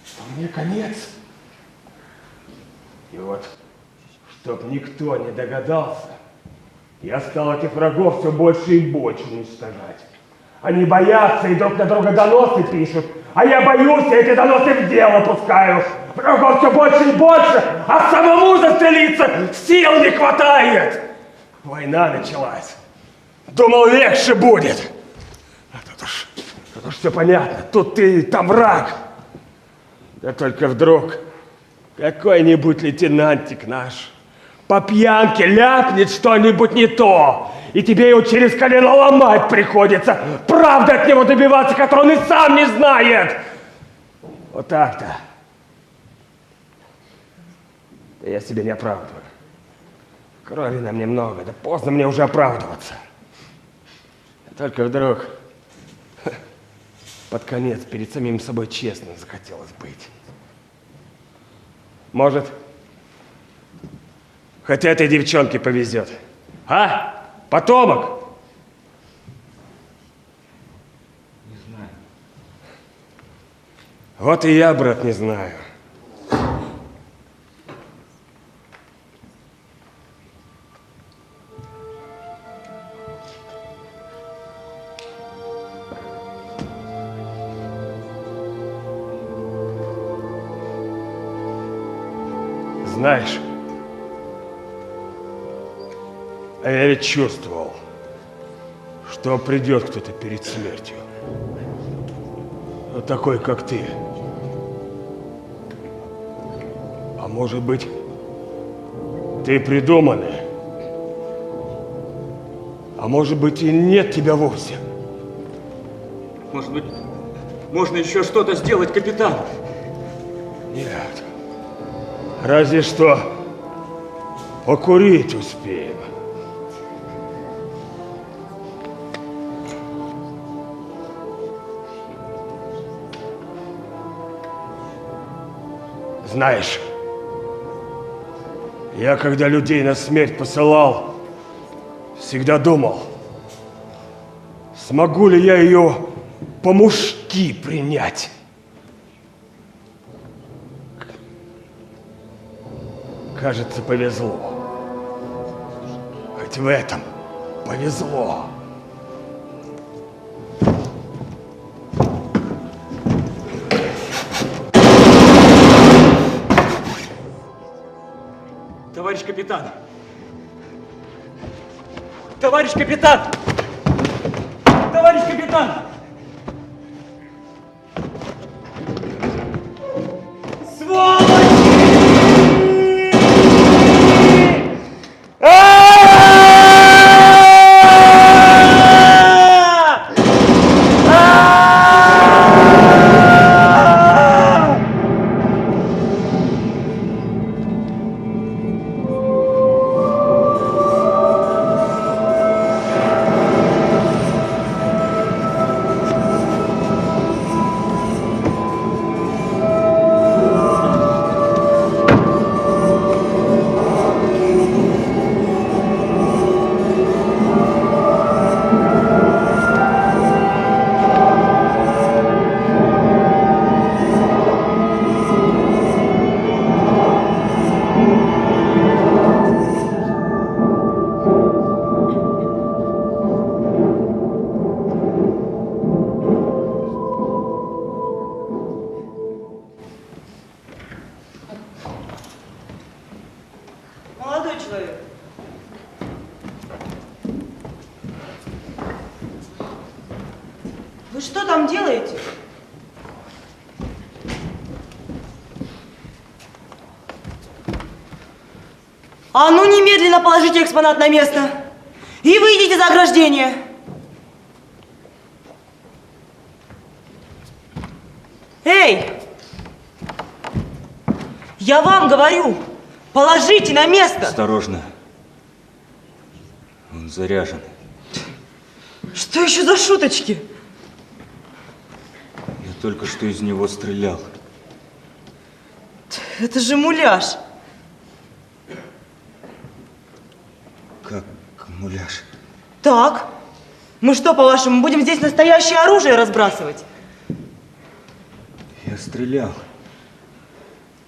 [SPEAKER 7] что мне конец? И вот, чтоб никто не догадался, я стал этих врагов все больше и больше уничтожать. Они боятся и друг на друга доносы пишут, а я боюсь, и эти доносы в дело пускаю. Врагов все больше и больше, а самому застрелиться сил не хватает. Война началась. Думал, легче будет. А тут уж все понятно. Тут ты, там враг. Да только вдруг какой-нибудь лейтенантик наш по пьянке ляпнет что-нибудь не то, и тебе его через колено ломать приходится. Правда от него добиваться, которую он и сам не знает. Вот так-то. Да я себя не оправдываю. Крови нам немного, да поздно мне уже оправдываться. Только вдруг под конец перед самим собой честно захотелось быть. Может, хоть этой девчонке повезет. А? Потомок?
[SPEAKER 6] Не знаю.
[SPEAKER 7] Вот и я, брат, не знаю. Знаешь, а я ведь чувствовал, что придет кто-то перед смертью. Вот такой, как ты. А может быть, ты придуманный. А может быть, и нет тебя вовсе.
[SPEAKER 6] Может быть, можно еще что-то сделать, капитан?
[SPEAKER 7] Нет. Разве что покурить успеем. Знаешь, я когда людей на смерть посылал, всегда думал, смогу ли я ее по-мужски принять. Кажется, повезло. Хоть в этом повезло.
[SPEAKER 6] Товарищ капитан! Товарищ капитан! Товарищ капитан! Сволочь!
[SPEAKER 3] Молодой человек. Вы что там делаете? А ну немедленно положите экспонат на место и выйдите за ограждение. Эй! Я вам говорю, положите на место.
[SPEAKER 6] Осторожно. Он заряжен.
[SPEAKER 3] Что еще за шуточки?
[SPEAKER 6] Я только что из него стрелял.
[SPEAKER 3] Это же муляж.
[SPEAKER 6] Как муляж?
[SPEAKER 3] Так, мы что, по-вашему, будем здесь настоящее оружие разбрасывать?
[SPEAKER 6] расстрелял.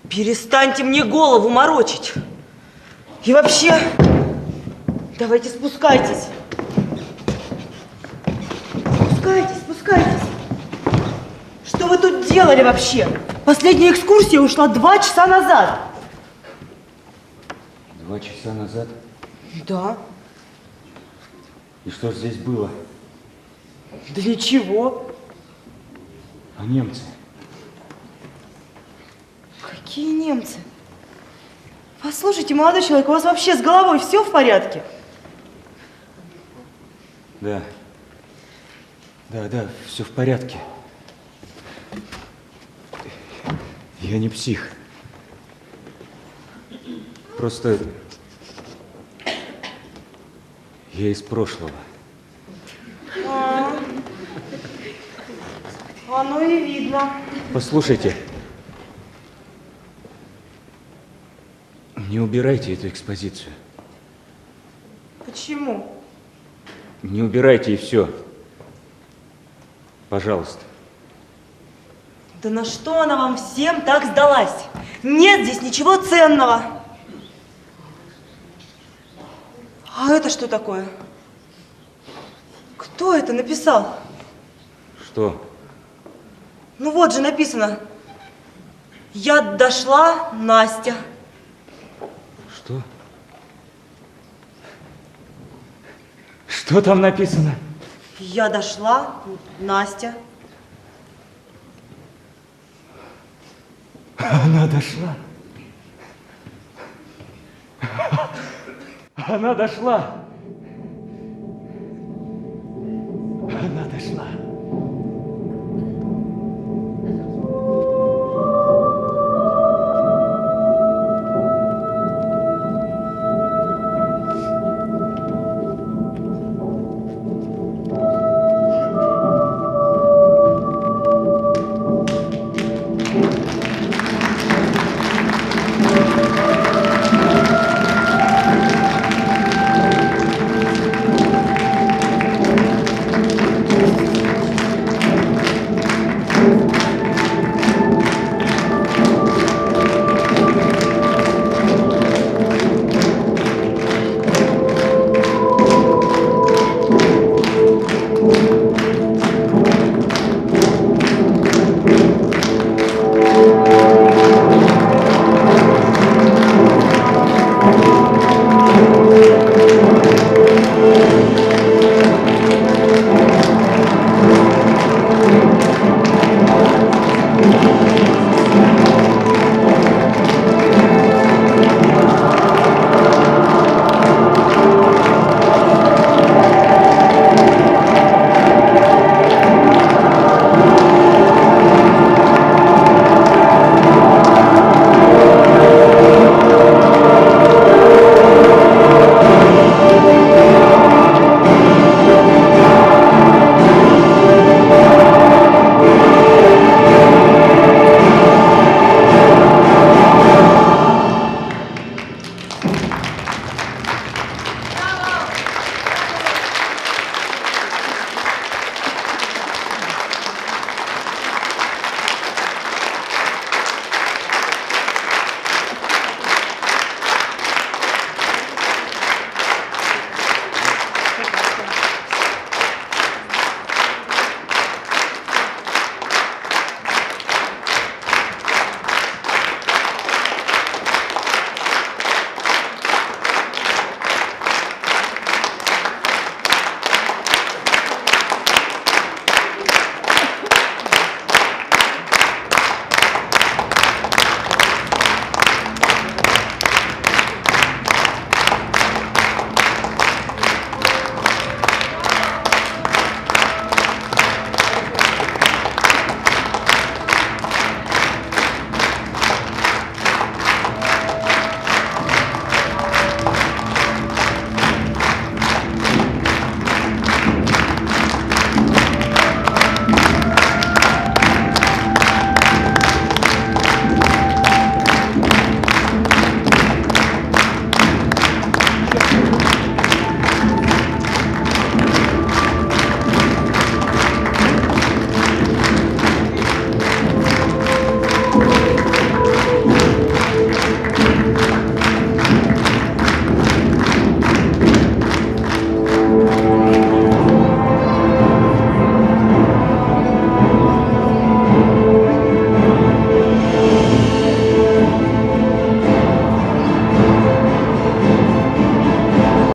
[SPEAKER 3] Перестаньте мне голову морочить. И вообще, давайте спускайтесь. Спускайтесь, спускайтесь. Что вы тут делали вообще? Последняя экскурсия ушла 2 часа назад.
[SPEAKER 6] 2 часа назад?
[SPEAKER 3] Да.
[SPEAKER 6] И что ж здесь было?
[SPEAKER 3] Для чего?
[SPEAKER 6] А немцы?
[SPEAKER 3] Какие немцы? Послушайте, молодой человек, у вас вообще с головой все в порядке?
[SPEAKER 6] Да. Да, все в порядке. Я не псих. Просто я из прошлого.
[SPEAKER 3] Оно и видно.
[SPEAKER 6] Послушайте, не убирайте эту экспозицию.
[SPEAKER 3] Почему?
[SPEAKER 6] Не убирайте и все. Пожалуйста.
[SPEAKER 3] Да на что она вам всем так сдалась? Нет здесь ничего ценного. А это что такое? Кто это написал?
[SPEAKER 6] Что?
[SPEAKER 3] Ну вот же написано. Я дошла, Настя.
[SPEAKER 6] Что? Что там написано?
[SPEAKER 3] Я дошла, Настя.
[SPEAKER 6] Она дошла. Она дошла. Она дошла.